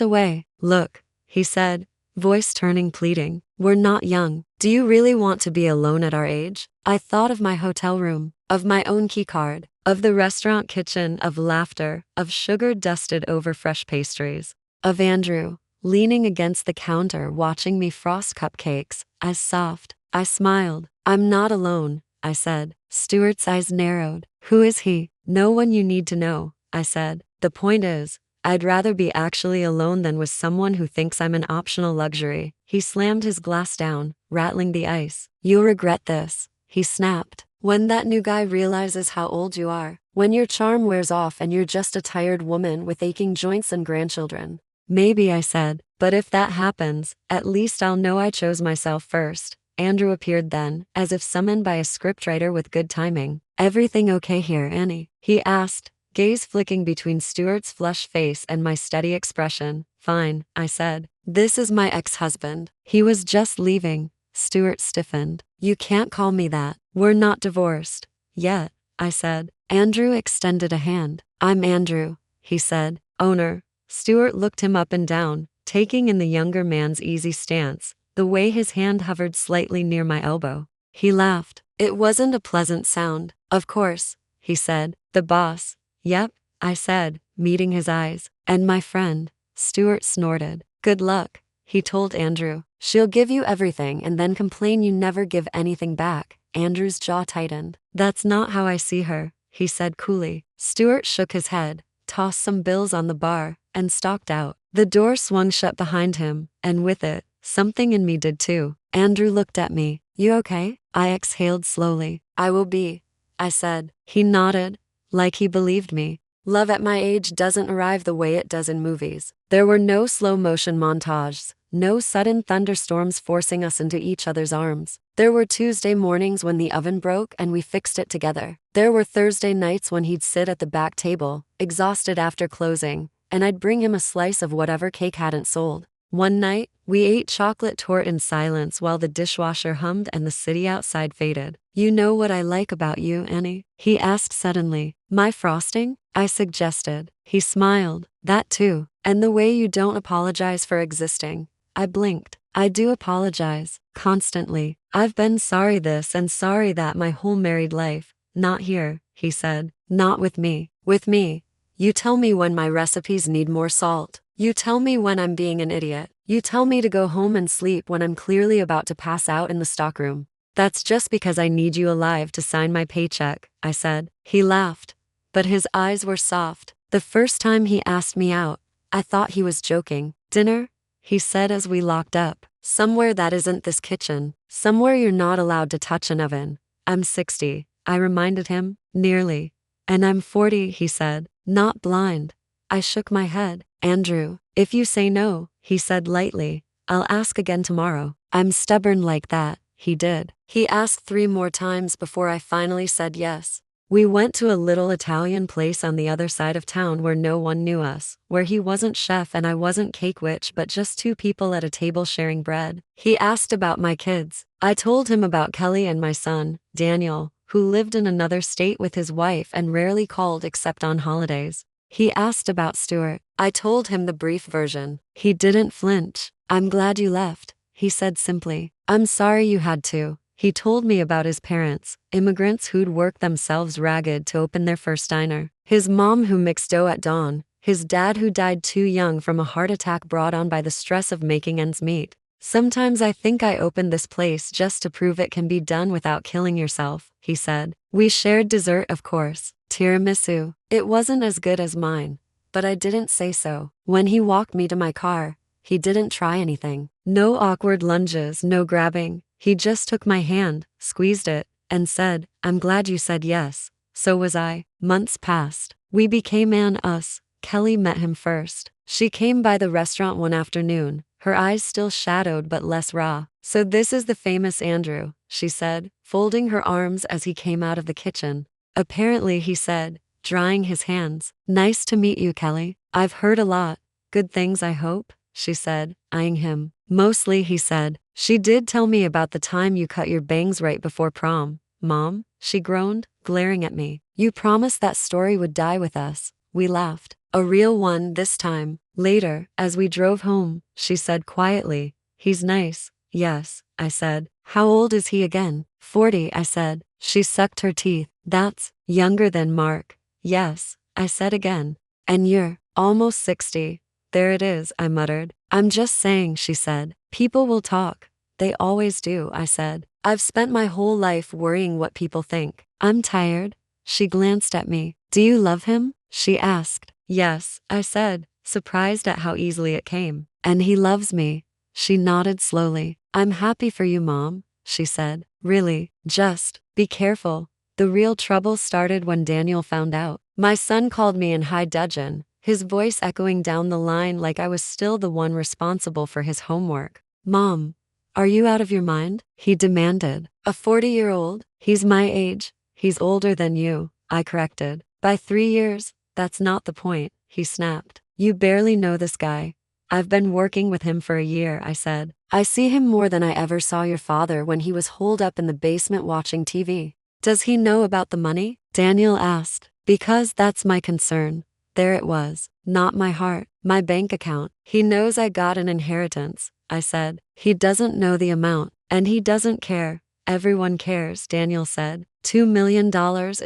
away. "Look," he said, voice turning pleading. "We're not young. Do you really want to be alone at our age?" I thought of my hotel room, of my own keycard, of the restaurant kitchen, of laughter, of sugar dusted over fresh pastries, of Andrew, leaning against the counter watching me frost cupcakes, as soft. I smiled. "I'm not alone," I said. Stuart's eyes narrowed. "Who is he?" "No one you need to know," I said. "The point is, I'd rather be actually alone than with someone who thinks I'm an optional luxury." He slammed his glass down, rattling the ice. "You'll regret this," he snapped. "When that new guy realizes how old you are, when your charm wears off and you're just a tired woman with aching joints and grandchildren." "Maybe," I said, "but if that happens, at least I'll know I chose myself first." Andrew appeared then, as if summoned by a scriptwriter with good timing. "Everything okay here, Annie?" he asked, gaze flicking between Stuart's flushed face and my steady expression. "Fine," I said. "This is my ex-husband. He was just leaving." Stuart stiffened. "You can't call me that. We're not divorced. Yet," I said. Andrew extended a hand. "I'm Andrew," he said. "Owner." Stuart looked him up and down, taking in the younger man's easy stance, the way his hand hovered slightly near my elbow. He laughed. It wasn't a pleasant sound. "Of course," he said. "The boss." "Yep," I said, meeting his eyes. "And my friend." Stuart snorted. "Good luck," he told Andrew. "She'll give you everything and then complain you never give anything back." Andrew's jaw tightened. "That's not how I see her," he said coolly. Stuart shook his head, tossed some bills on the bar, and stalked out. The door swung shut behind him, and with it, something in me did too. Andrew looked at me. "You okay?" I exhaled slowly. "I will be," I said. He nodded, like he believed me. Love at my age doesn't arrive the way it does in movies. There were no slow-motion montages, no sudden thunderstorms forcing us into each other's arms. There were Tuesday mornings when the oven broke and we fixed it together. There were Thursday nights when he'd sit at the back table, exhausted after closing, and I'd bring him a slice of whatever cake hadn't sold. One night, we ate chocolate torte in silence while the dishwasher hummed and the city outside faded. "You know what I like about you, Annie?" he asked suddenly. "My frosting?" I suggested. He smiled. "That too. And the way you don't apologize for existing." I blinked. "I do apologize. Constantly. I've been sorry this and sorry that my whole married life. Not here," he said. "Not with me. With me. You tell me when my recipes need more salt. You tell me when I'm being an idiot. You tell me to go home and sleep when I'm clearly about to pass out in the stockroom." "That's just because I need you alive to sign my paycheck," I said. He laughed, but his eyes were soft. The first time he asked me out, I thought he was joking. Dinner? He said as we locked up. Somewhere that isn't this kitchen. Somewhere you're not allowed to touch an oven. I'm 60, I reminded him. Nearly. And I'm 40, he said, not blind. I shook my head. Andrew, if you say no, he said lightly, I'll ask again tomorrow. I'm stubborn like that. He did. He asked 3 more times before I finally said yes. We went to a little Italian place on the other side of town where no one knew us, where he wasn't chef and I wasn't cake witch but just 2 people at a table sharing bread. He asked about my kids. I told him about Kelly and my son, Daniel, who lived in another state with his wife and rarely called except on holidays. He asked about Stuart. I told him the brief version. He didn't flinch. I'm glad you left, he said simply. I'm sorry you had to. He told me about his parents, immigrants who'd worked themselves ragged to open their first diner. His mom who mixed dough at dawn. His dad who died too young from a heart attack brought on by the stress of making ends meet. Sometimes I think I opened this place just to prove it can be done without killing yourself, he said. We shared dessert, of course. Tiramisu. It wasn't as good as mine, but I didn't say so. When he walked me to my car, he didn't try anything. No awkward lunges, no grabbing. He just took my hand, squeezed it, and said, I'm glad you said yes. So was I. Months passed. We became us. Kelly met him first. She came by the restaurant one afternoon, her eyes still shadowed but less raw. So this is the famous Andrew, she said, folding her arms as he came out of the kitchen. Apparently, he said, drying his hands. Nice to meet you, Kelly. I've heard a lot. Good things, I hope, she said, eyeing him. Mostly, he said. She did tell me about the time you cut your bangs right before prom. Mom, she groaned, glaring at me. You promised that story would die with us. We laughed. A real one this time. Later, as we drove home, she said quietly, he's nice. Yes, I said. How old is he again? 40, I said. She sucked her teeth. That's younger than Mark. Yes, I said again. And you're almost 60. There it is, I muttered. I'm just saying, she said. People will talk. They always do, I said. I've spent my whole life worrying what people think. I'm tired. She glanced at me. Do you love him? She asked. Yes, I said, surprised at how easily it came. And he loves me. She nodded slowly. I'm happy for you, Mom, she said. Really, just be careful. The real trouble started when Daniel found out. My son called me in high dudgeon, his voice echoing down the line like I was still the one responsible for his homework. Mom, are you out of your mind? He demanded. A 40-year-old? He's my age. He's older than you, I corrected. By 3 years? That's not the point, he snapped. You barely know this guy. I've been working with him for a year, I said. I see him more than I ever saw your father when he was holed up in the basement watching TV. Does he know about the money? Daniel asked. Because that's my concern. There it was. Not my heart. My bank account. He knows I got an inheritance, I said. He doesn't know the amount. And he doesn't care. Everyone cares, Daniel said. $2 million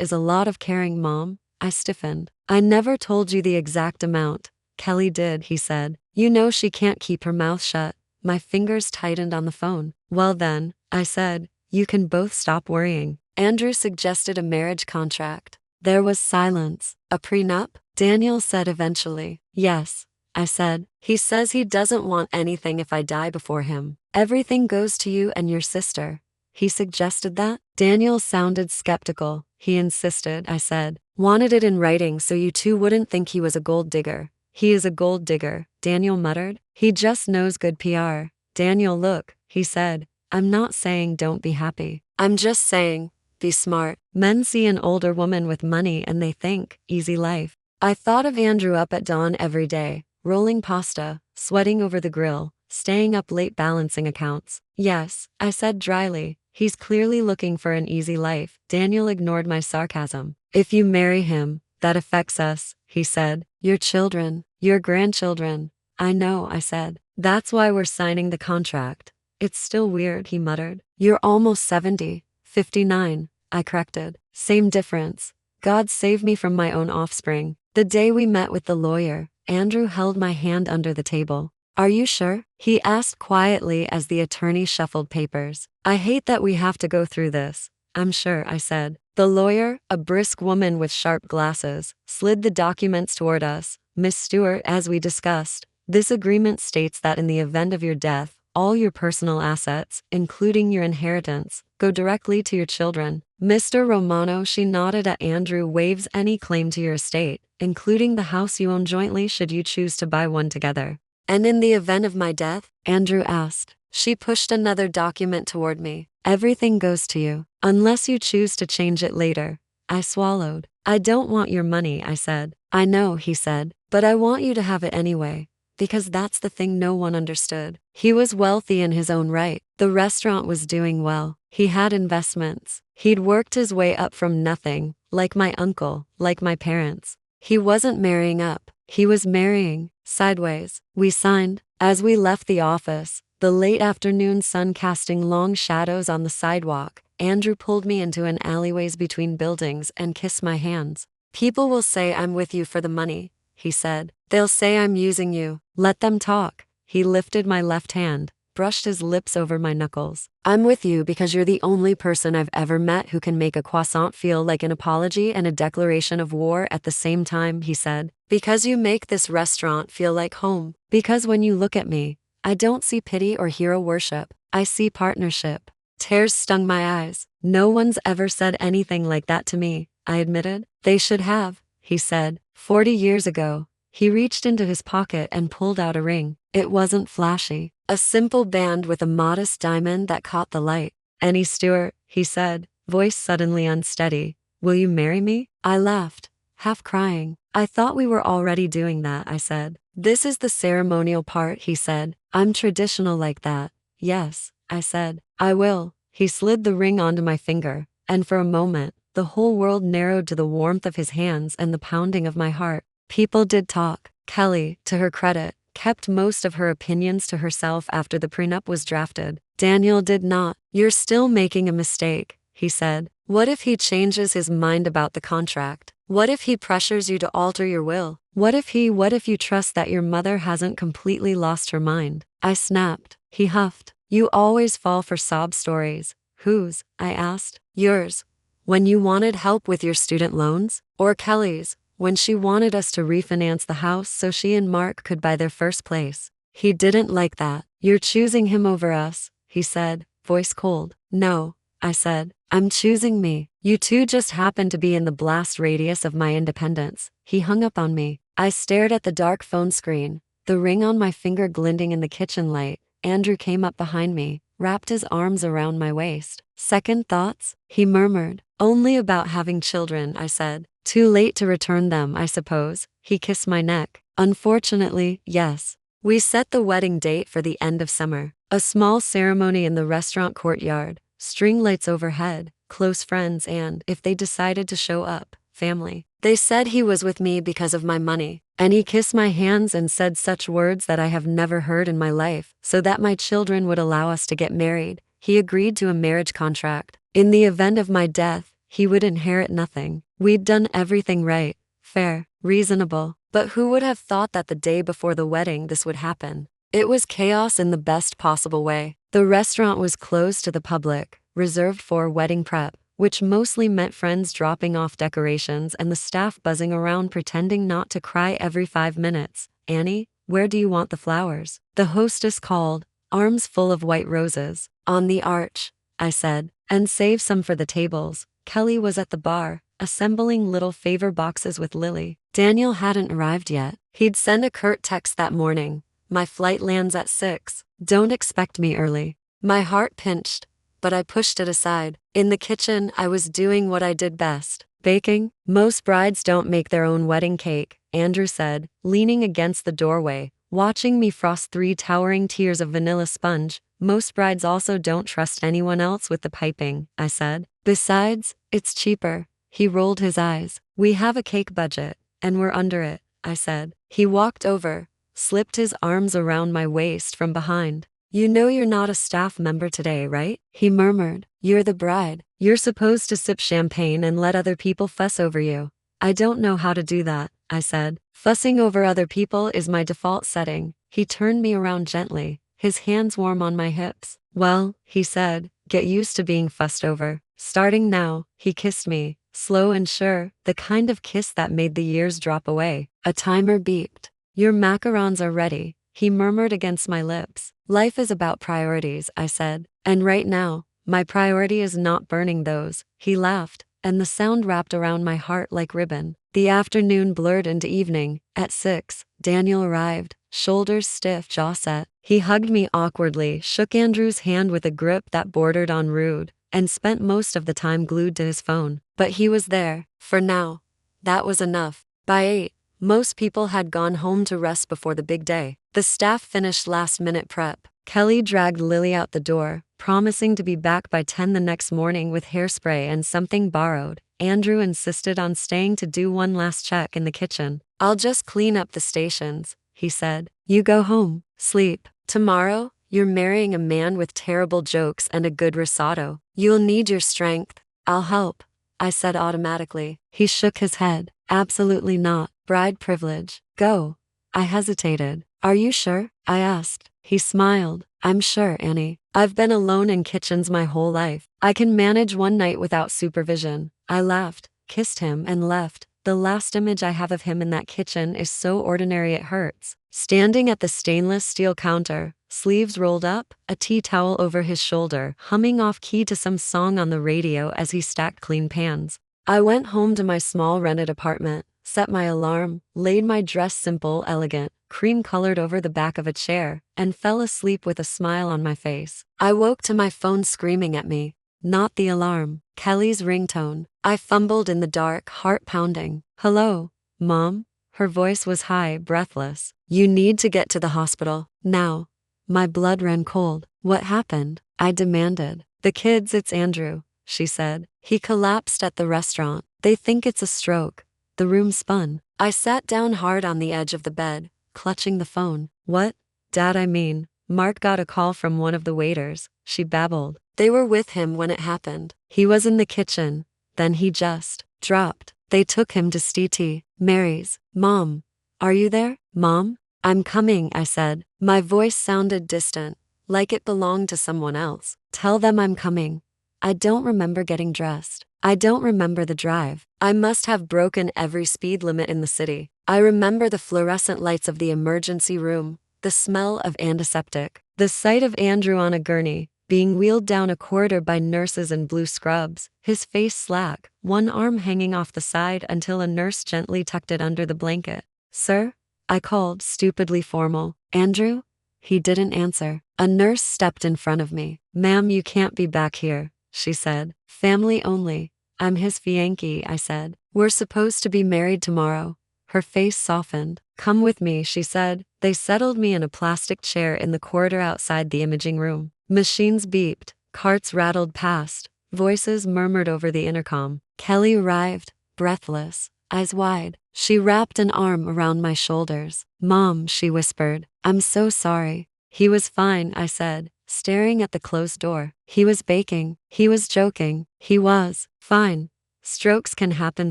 is a lot of caring, Mom. I stiffened. I never told you the exact amount. Kelly did, he said. You know she can't keep her mouth shut. My fingers tightened on the phone. Well then, I said, you can both stop worrying. Andrew suggested a marriage contract. There was silence. A prenup? Daniel said eventually. Yes, I said. He says he doesn't want anything if I die before him. Everything goes to you and your sister. He suggested that? Daniel sounded skeptical. He insisted, I said. Wanted it in writing so you two wouldn't think he was a gold digger. He is a gold digger, Daniel muttered. He just knows good PR. Daniel, look, he said. I'm not saying don't be happy. I'm just saying, be smart. Men see an older woman with money and they think, easy life. I thought of Andrew up at dawn every day, rolling pasta, sweating over the grill, staying up late balancing accounts. Yes, I said dryly. He's clearly looking for an easy life. Daniel ignored my sarcasm. If you marry him, that affects us, he said. Your children, your grandchildren. I know, I said. That's why we're signing the contract. It's still weird, he muttered. You're almost 70, 59, I corrected. Same difference. God save me from my own offspring. The day we met with the lawyer, Andrew held my hand under the table. Are you sure? He asked quietly as the attorney shuffled papers. I hate that we have to go through this, I'm sure, I said. The lawyer, a brisk woman with sharp glasses, slid the documents toward us. Miss Stewart, as we discussed, this agreement states that in the event of your death, all your personal assets, including your inheritance, go directly to your children. Mr. Romano, she nodded at Andrew, waives any claim to your estate, including the house you own jointly should you choose to buy one together. And in the event of my death? Andrew asked. She pushed another document toward me. Everything goes to you, unless you choose to change it later. I swallowed. I don't want your money, I said. I know, he said, but I want you to have it anyway. Because that's the thing no one understood. He was wealthy in his own right. The restaurant was doing well. He had investments. He'd worked his way up from nothing, like my uncle, like my parents. He wasn't marrying up. He was marrying sideways. We signed. As we left the office, the late afternoon sun casting long shadows on the sidewalk, Andrew pulled me into an alleyways between buildings and kissed my hands. People will say I'm with you for the money, he said. They'll say I'm using you. Let them talk. He lifted my left hand, brushed his lips over my knuckles. I'm with you because you're the only person I've ever met who can make a croissant feel like an apology and a declaration of war at the same time, he said. Because you make this restaurant feel like home. Because when you look at me, I don't see pity or hero worship. I see partnership. Tears stung my eyes. No one's ever said anything like that to me, I admitted. They should have, he said. 40 years ago. He reached into his pocket and pulled out a ring. It wasn't flashy. A simple band with a modest diamond that caught the light. Annie Stewart, he said, voice suddenly unsteady. Will you marry me? I laughed, half crying. I thought we were already doing that, I said. This is the ceremonial part, he said. I'm traditional like that. Yes, I said. I will. He slid the ring onto my finger, and for a moment, the whole world narrowed to the warmth of his hands and the pounding of my heart. People did talk. Kelly, to her credit, kept most of her opinions to herself after the prenup was drafted. Daniel did not. You're still making a mistake, he said. What if he changes his mind about the contract? What if he pressures you to alter your will? What if you trust that your mother hasn't completely lost her mind? I snapped. He huffed. You always fall for sob stories. Whose? I asked. Yours. When you wanted help with your student loans? Or Kelly's, when she wanted us to refinance the house so she and Mark could buy their first place? He didn't like that. You're choosing him over us, he said, voice cold. No, I said. I'm choosing me. You two just happen to be in the blast radius of my independence. He hung up on me. I stared at the dark phone screen, the ring on my finger glinting in the kitchen light. Andrew came up behind me, wrapped his arms around my waist. Second thoughts? He murmured. Only about having children, I said. Too late to return them, I suppose. He kissed my neck. Unfortunately, yes. We set the wedding date for the end of summer. A small ceremony in the restaurant courtyard, string lights overhead, close friends and, if they decided to show up, family. They said he was with me because of my money, and he kissed my hands and said such words that I have never heard in my life, so that my children would allow us to get married. He agreed to a marriage contract. In the event of my death, he would inherit nothing. We'd done everything right, fair, reasonable. But who would have thought that the day before the wedding this would happen? It was chaos in the best possible way. The restaurant was closed to the public, reserved for wedding prep, which mostly meant friends dropping off decorations and the staff buzzing around pretending not to cry every 5 minutes. Annie, where do you want the flowers? The hostess called, arms full of white roses. On the arch, I said, and save some for the tables. Kelly was at the bar, assembling little favor boxes with Lily. Daniel hadn't arrived yet. He'd sent a curt text that morning. My flight lands at 6. Don't expect me early. My heart pinched, but I pushed it aside. In the kitchen, I was doing what I did best. Baking. Most brides don't make their own wedding cake, Andrew said, leaning against the doorway, watching me frost 3 towering tiers of vanilla sponge. Most brides also don't trust anyone else with the piping, I said. Besides, it's cheaper. He rolled his eyes. We have a cake budget, and we're under it, I said. He walked over, slipped his arms around my waist from behind. You know you're not a staff member today, right? He murmured. You're the bride. You're supposed to sip champagne and let other people fuss over you. I don't know how to do that, I said. Fussing over other people is my default setting. He turned me around gently, his hands warm on my hips. Well, he said, get used to being fussed over. Starting now, he kissed me, slow and sure, the kind of kiss that made the years drop away. A timer beeped. Your macarons are ready, he murmured against my lips. Life is about priorities, I said. And right now, my priority is not burning those. He laughed, and the sound wrapped around my heart like ribbon. The afternoon blurred into evening. At 6, Daniel arrived, shoulders stiff, jaw set. He hugged me awkwardly, shook Andrew's hand with a grip that bordered on rude, and spent most of the time glued to his phone. But he was there, for now. That was enough. By 8, most people had gone home to rest before the big day. The staff finished last-minute prep. Kelly dragged Lily out the door, promising to be back by 10 the next morning with hairspray and something borrowed. Andrew insisted on staying to do one last check in the kitchen. I'll just clean up the stations, he said. You go home, sleep. Tomorrow, you're marrying a man with terrible jokes and a good risotto. You'll need your strength. I'll help, I said automatically. He shook his head. Absolutely not. Bride privilege. Go. I hesitated. Are you sure? I asked. He smiled. I'm sure, Annie. I've been alone in kitchens my whole life. I can manage one night without supervision. I laughed, kissed him, and left. The last image I have of him in that kitchen is so ordinary it hurts. Standing at the stainless steel counter, sleeves rolled up, a tea towel over his shoulder, humming off-key to some song on the radio as he stacked clean pans. I went home to my small rented apartment, set my alarm, laid my dress simple, elegant, cream-colored over the back of a chair, and fell asleep with a smile on my face. I woke to my phone screaming at me. Not the alarm, Kelly's ringtone. I fumbled in the dark, heart pounding. Hello, Mom? Her voice was high, breathless. You need to get to the hospital, now. My blood ran cold. What happened? I demanded. The kids, it's Andrew, she said. He collapsed at the restaurant. They think it's a stroke. The room spun. I sat down hard on the edge of the bed, clutching the phone. What? Dad, I mean, Mark got a call from one of the waiters, she babbled. They were with him when it happened. He was in the kitchen. Then he just dropped. They took him to St. Mary's. Mom, are you there? Mom? I'm coming, I said. My voice sounded distant, like it belonged to someone else. Tell them I'm coming. I don't remember getting dressed. I don't remember the drive. I must have broken every speed limit in the city. I remember the fluorescent lights of the emergency room, the smell of antiseptic, the sight of Andrew on a gurney, being wheeled down a corridor by nurses in blue scrubs, his face slack, one arm hanging off the side until a nurse gently tucked it under the blanket. Sir? I called, stupidly formal. Andrew? He didn't answer. A nurse stepped in front of me. Ma'am, you can't be back here, she said. Family only. I'm his fiancé, I said. We're supposed to be married tomorrow. Her face softened. Come with me, she said. They settled me in a plastic chair in the corridor outside the imaging room. Machines beeped, carts rattled past, voices murmured over the intercom. Kelly arrived, breathless, eyes wide. She wrapped an arm around my shoulders. Mom, she whispered. I'm so sorry. He was fine, I said, staring at the closed door. He was baking. He was joking. He was fine. Strokes can happen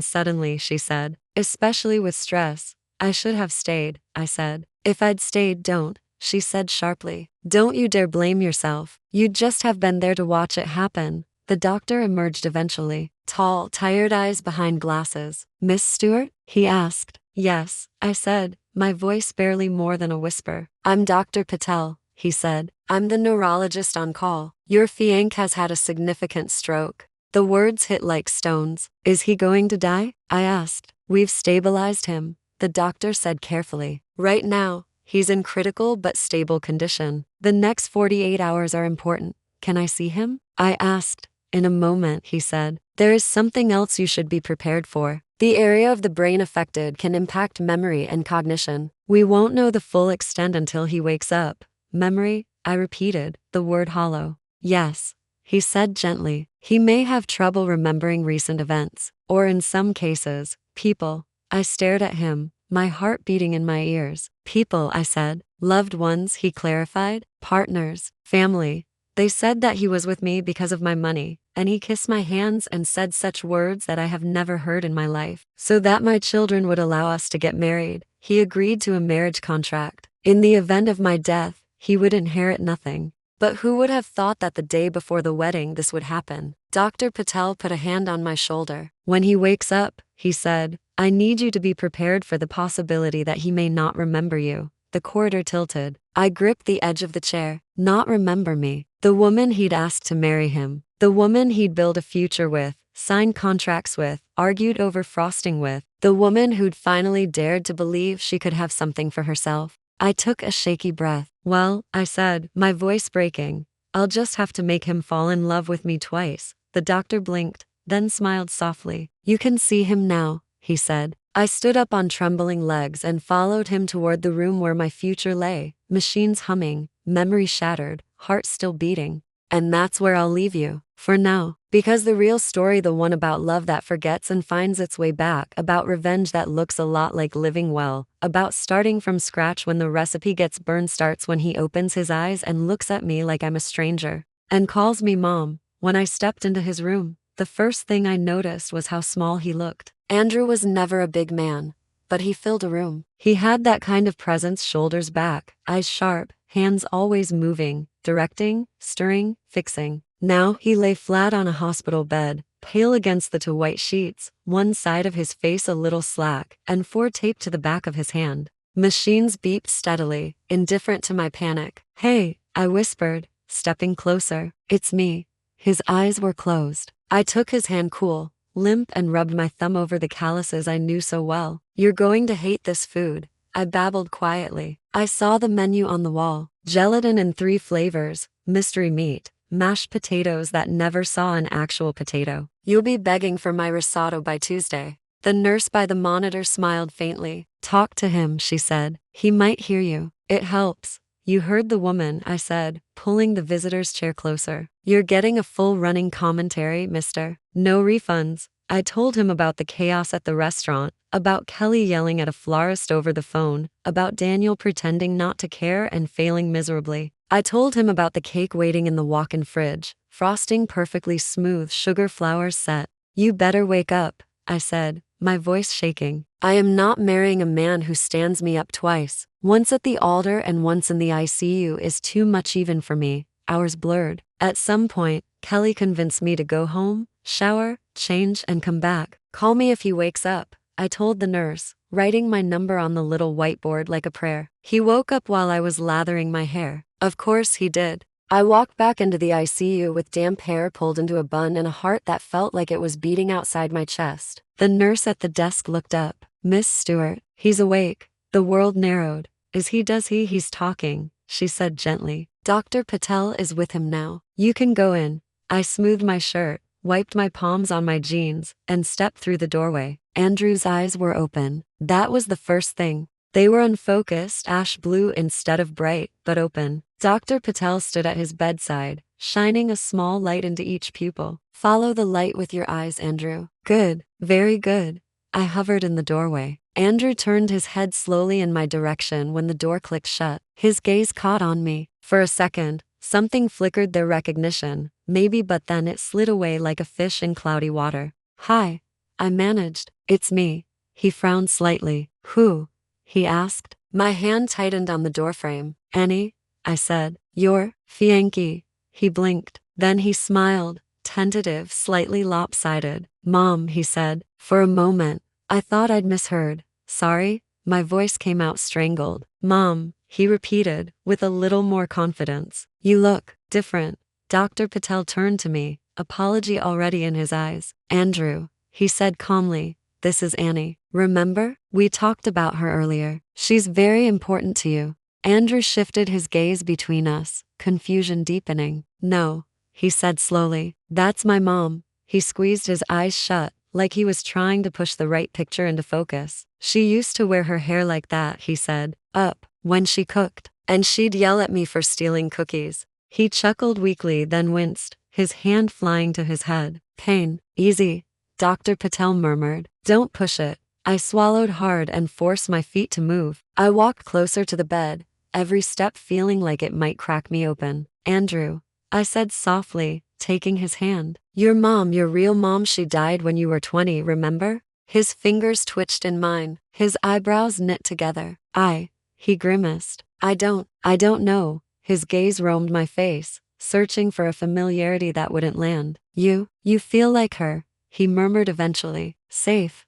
suddenly, she said, especially with stress. I should have stayed, I said. If I'd stayed, don't, she said sharply. Don't you dare blame yourself. You'd just have been there to watch it happen. The doctor emerged eventually, tall, tired eyes behind glasses. Miss Stewart? He asked. Yes, I said, my voice barely more than a whisper. I'm Dr. Patel, he said. I'm the neurologist on call. Your fiancé has had a significant stroke. The words hit like stones. Is he going to die? I asked. We've stabilized him, the doctor said carefully. Right now, he's in critical but stable condition. The next 48 hours are important. Can I see him? I asked. In a moment, he said. There is something else you should be prepared for. The area of the brain affected can impact memory and cognition. We won't know the full extent until he wakes up. Memory? I repeated, the word hollow. Yes, he said gently. He may have trouble remembering recent events, or in some cases, people. I stared at him, my heart beating in my ears. People, I said. Loved ones, he clarified. Partners, family. They said that he was with me because of my money, and he kissed my hands and said such words that I have never heard in my life. So that my children would allow us to get married, he agreed to a marriage contract. In the event of my death, he would inherit nothing. But who would have thought that the day before the wedding this would happen? Dr. Patel put a hand on my shoulder. When he wakes up, he said, I need you to be prepared for the possibility that he may not remember you. The corridor tilted. I gripped the edge of the chair. Not remember me. The woman he'd asked to marry him. The woman he'd build a future with, signed contracts with, argued over frosting with. The woman who'd finally dared to believe she could have something for herself. I took a shaky breath. Well, I said, my voice breaking, I'll just have to make him fall in love with me twice. The doctor blinked, then smiled softly. You can see him now, he said. I stood up on trembling legs and followed him toward the room where my future lay, machines humming, memory shattered, heart still beating. And that's where I'll leave you, for now. Because the real story, the one about love that forgets and finds its way back, about revenge that looks a lot like living well, about starting from scratch when the recipe gets burned, starts when he opens his eyes and looks at me like I'm a stranger, and calls me mom. When I stepped into his room, the first thing I noticed was how small he looked. Andrew was never a big man, but he filled a room. He had that kind of presence, shoulders back, eyes sharp, hands always moving, directing, stirring, fixing. Now he lay flat on a hospital bed, pale against the two white sheets, one side of his face a little slack, and 4 taped to the back of his hand. Machines beeped steadily, indifferent to my panic. Hey, I whispered, stepping closer. It's me. His eyes were closed. I took his hand, cool, limp, and rubbed my thumb over the calluses I knew so well. You're going to hate this food, I babbled quietly. I saw the menu on the wall. Gelatin in 3 flavors, mystery meat, mashed potatoes that never saw an actual potato. You'll be begging for my risotto by Tuesday. The nurse by the monitor smiled faintly. Talk to him, she said. He might hear you. It helps. You heard the woman, I said, pulling the visitor's chair closer. You're getting a full running commentary, mister. No refunds. I told him about the chaos at the restaurant, about Kelly yelling at a florist over the phone, about Daniel pretending not to care and failing miserably. I told him about the cake waiting in the walk-in fridge, frosting perfectly smooth, sugar flowers set. You better wake up, I said, my voice shaking. I am not marrying a man who stands me up twice. Once at the altar and once in the ICU is too much even for me. Hours blurred. At some point, Kelly convinced me to go home, shower, change, and come back. Call me if he wakes up, I told the nurse, writing my number on the little whiteboard like a prayer. He woke up while I was lathering my hair. Of course he did. I walked back into the ICU with damp hair pulled into a bun and a heart that felt like it was beating outside my chest. The nurse at the desk looked up. Miss Stewart, he's awake. The world narrowed. He's talking, she said gently. Dr. Patel is with him now. You can go in. I smoothed my shirt, wiped my palms on my jeans, and stepped through the doorway. Andrew's eyes were open. That was the first thing. They were unfocused, ash blue instead of bright, but open. Dr. Patel stood at his bedside, shining a small light into each pupil. Follow the light with your eyes, Andrew. Good, very good. I hovered in the doorway. Andrew turned his head slowly in my direction when the door clicked shut. His gaze caught on me. For a second, something flickered their recognition, maybe, but then it slid away like a fish in cloudy water. Hi, I managed. It's me. He frowned slightly. Who? He asked. My hand tightened on the doorframe. Annie, I said. You're Fiancé. He blinked. Then he smiled, tentative, slightly lopsided. Mom, he said. For a moment, I thought I'd misheard. Sorry, my voice came out strangled. Mom, he repeated, with a little more confidence. You look different. Dr. Patel turned to me, apology already in his eyes. Andrew, he said calmly, this is Annie. Remember? We talked about her earlier. She's very important to you. Andrew shifted his gaze between us, confusion deepening. No, he said slowly. That's my mom. He squeezed his eyes shut, like he was trying to push the right picture into focus. She used to wear her hair like that, he said, up, when she cooked, and she'd yell at me for stealing cookies. He chuckled weakly, then winced, his hand flying to his head. Pain, easy, Dr. Patel murmured. Don't push it. I swallowed hard and forced my feet to move. I walked closer to the bed, every step feeling like it might crack me open. Andrew, I said softly, taking his hand. Your mom, your real mom, she died when you were 20, remember? His fingers twitched in mine, his eyebrows knit together. He grimaced. I don't know. His gaze roamed my face, searching for a familiarity that wouldn't land. You feel like her, he murmured eventually. Safe.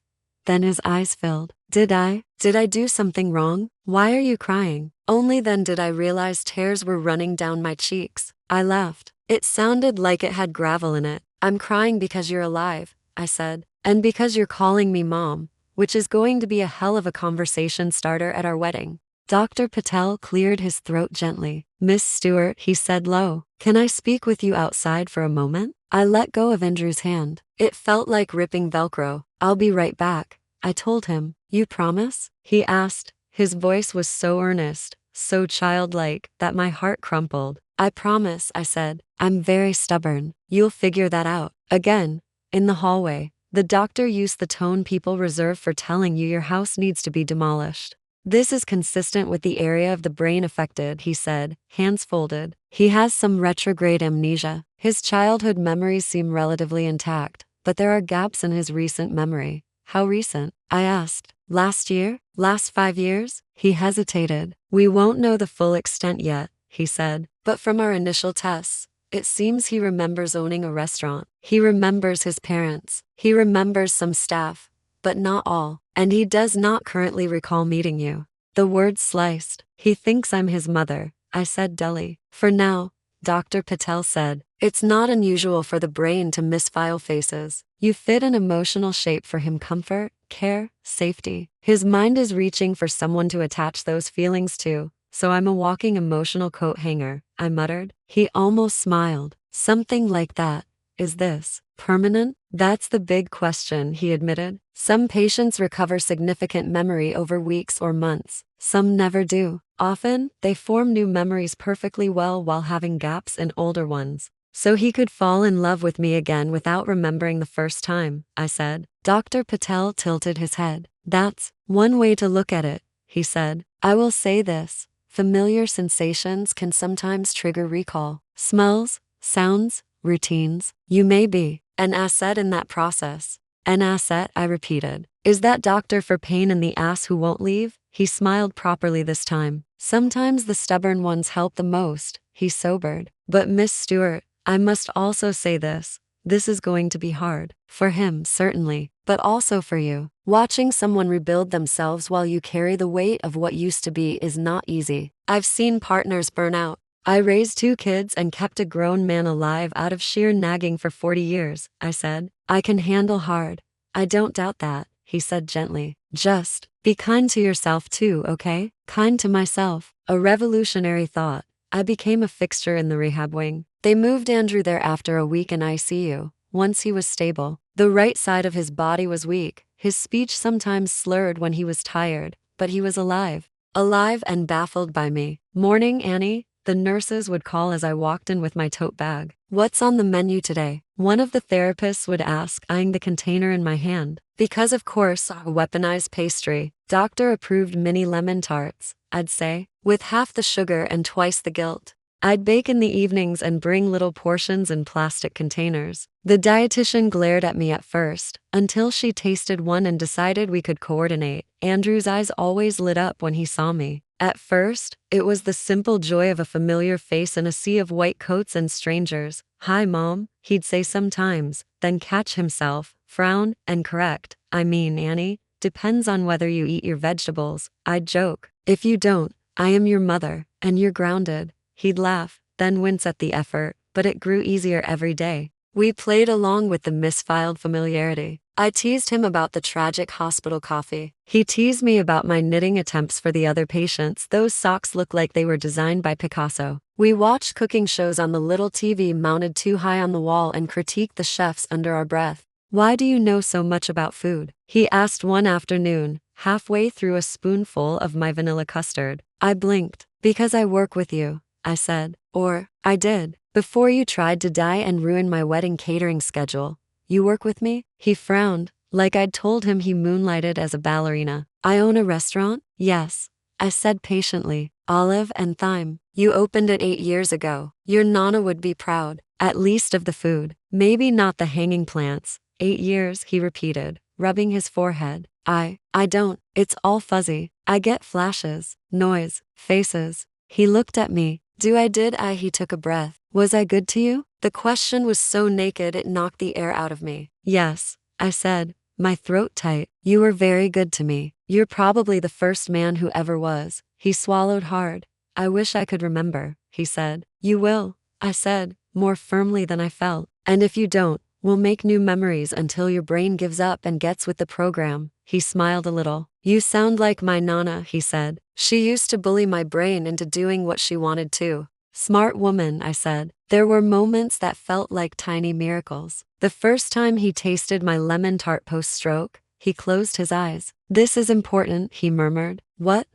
Then his eyes filled. Did I do something wrong? Why are you crying? Only then did I realize tears were running down my cheeks. I laughed. It sounded like it had gravel in it. I'm crying because you're alive, I said. And because you're calling me mom, which is going to be a hell of a conversation starter at our wedding. Dr. Patel cleared his throat gently. Miss Stewart, he said low, can I speak with you outside for a moment? I let go of Andrew's hand. It felt like ripping Velcro. I'll be right back, I told him. You promise? He asked. His voice was so earnest, so childlike, that my heart crumpled. I promise, I said. I'm very stubborn. You'll figure that out. Again, in the hallway, the doctor used the tone people reserve for telling you your house needs to be demolished. This is consistent with the area of the brain affected, he said, hands folded. He has some retrograde amnesia. His childhood memories seem relatively intact, but there are gaps in his recent memory. How recent? I asked. Last year? Last 5 years? He hesitated. We won't know the full extent yet, he said, but from our initial tests, it seems he remembers owning a restaurant. He remembers his parents. He remembers some staff, but not all. And he does not currently recall meeting you. The words sliced. He thinks I'm his mother, I said dully. For now, Dr. Patel said, it's not unusual for the brain to misfile faces. You fit an emotional shape for him: comfort, care, safety. His mind is reaching for someone to attach those feelings to, so I'm a walking emotional coat hanger, I muttered. He almost smiled. Something like that. Is this permanent? That's the big question, he admitted. Some patients recover significant memory over weeks or months. Some never do. Often, they form new memories perfectly well while having gaps in older ones. So he could fall in love with me again without remembering the first time, I said. Dr. Patel tilted his head. That's one way to look at it, he said. I will say this. Familiar sensations can sometimes trigger recall. Smells, sounds, routines. You may be an asset in that process. An asset, I repeated. Is that doctor for pain in the ass who won't leave? He smiled properly this time. Sometimes the stubborn ones help the most. He sobered. But Miss Stewart, I must also say this. This is going to be hard. For him, certainly, but also for you. Watching someone rebuild themselves while you carry the weight of what used to be is not easy. I've seen partners burn out. I raised 2 kids and kept a grown man alive out of sheer nagging for 40 years, I said. I can handle hard. I don't doubt that, he said gently. Just be kind to yourself too, okay? Kind to myself. A revolutionary thought. I became a fixture in the rehab wing. They moved Andrew there after a week in ICU. Once he was stable. The right side of his body was weak. His speech sometimes slurred when he was tired, but he was alive. Alive and baffled by me. Morning, Annie, the nurses would call as I walked in with my tote bag. What's on the menu today? One of the therapists would ask, eyeing the container in my hand. Because of course, a weaponized pastry. Doctor-approved mini lemon tarts, I'd say, with half the sugar and twice the guilt. I'd bake in the evenings and bring little portions in plastic containers. The dietitian glared at me at first, until she tasted one and decided we could coordinate. Andrew's eyes always lit up when he saw me. At first, it was the simple joy of a familiar face in a sea of white coats and strangers. Hi, Mom, he'd say sometimes, then catch himself, frown, and correct. I mean, Annie, depends on whether you eat your vegetables. I'd joke. If you don't, I am your mother, and you're grounded. He'd laugh, then wince at the effort, but it grew easier every day. We played along with the misfiled familiarity. I teased him about the tragic hospital coffee. He teased me about my knitting attempts for the other patients. Those socks look like they were designed by Picasso. We watched cooking shows on the little TV mounted too high on the wall and critiqued the chefs under our breath. Why do you know so much about food? He asked one afternoon, halfway through a spoonful of my vanilla custard. I blinked. Because I work with you, I said. Or, I did. Before you tried to die and ruin my wedding catering schedule. You work with me? He frowned, like I'd told him he moonlighted as a ballerina. I own a restaurant? Yes, I said patiently. Olive and Thyme. You opened it 8 years ago. Your Nana would be proud, at least of the food. Maybe not the hanging plants. 8 years, he repeated, rubbing his forehead. I don't. It's all fuzzy. I get flashes, noise, faces. He looked at me, Did I? He took a breath. Was I good to you? The question was so naked it knocked the air out of me. Yes, I said, my throat tight. You were very good to me. You're probably the first man who ever was. He swallowed hard. I wish I could remember, he said. You will, I said, more firmly than I felt. And if you don't, we'll make new memories until your brain gives up and gets with the program. He smiled a little. You sound like my Nana, he said. She used to bully my brain into doing what she wanted to. Smart woman, I said. There were moments that felt like tiny miracles. The first time he tasted my lemon tart post-stroke, he closed his eyes. This is important, he murmured. What?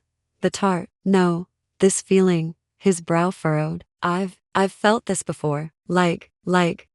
The tart. No. This feeling. His brow furrowed. I've felt this before.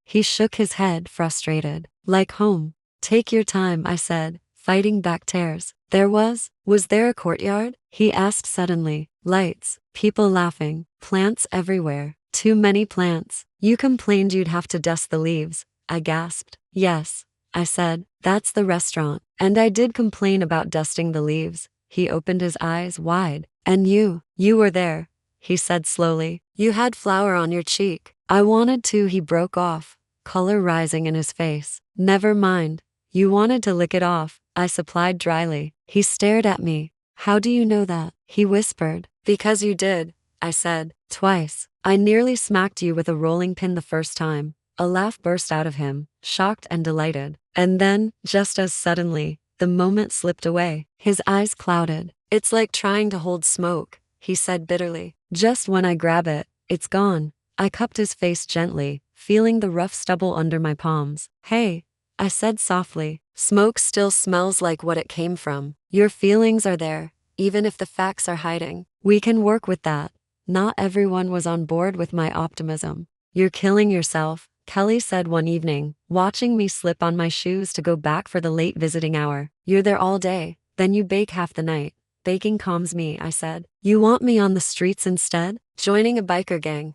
He shook his head, frustrated. Like home. Take your time, I said, fighting back tears. Was there a courtyard? He asked suddenly. Lights, people laughing, plants everywhere. Too many plants. You complained you'd have to dust the leaves, I gasped. Yes, I said, that's the restaurant. And I did complain about dusting the leaves. He opened his eyes wide. And you were there, he said slowly. You had flour on your cheek. I wanted to, he broke off, color rising in his face. Never mind. You wanted to lick it off, I supplied dryly. He stared at me. How do you know that? He whispered. Because you did, I said. Twice. I nearly smacked you with a rolling pin the first time. A laugh burst out of him, shocked and delighted. And then, just as suddenly, the moment slipped away. His eyes clouded. It's like trying to hold smoke, he said bitterly. Just when I grab it, it's gone. I cupped his face gently, feeling the rough stubble under my palms. Hey, I said softly. Smoke still smells like what it came from. Your feelings are there, even if the facts are hiding. We can work with that. Not everyone was on board with my optimism. You're killing yourself, Kelly said one evening, watching me slip on my shoes to go back for the late visiting hour. You're there all day, then you bake half the night. Baking calms me, I said. You want me on the streets instead? Joining a biker gang.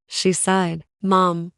She sighed. Mom,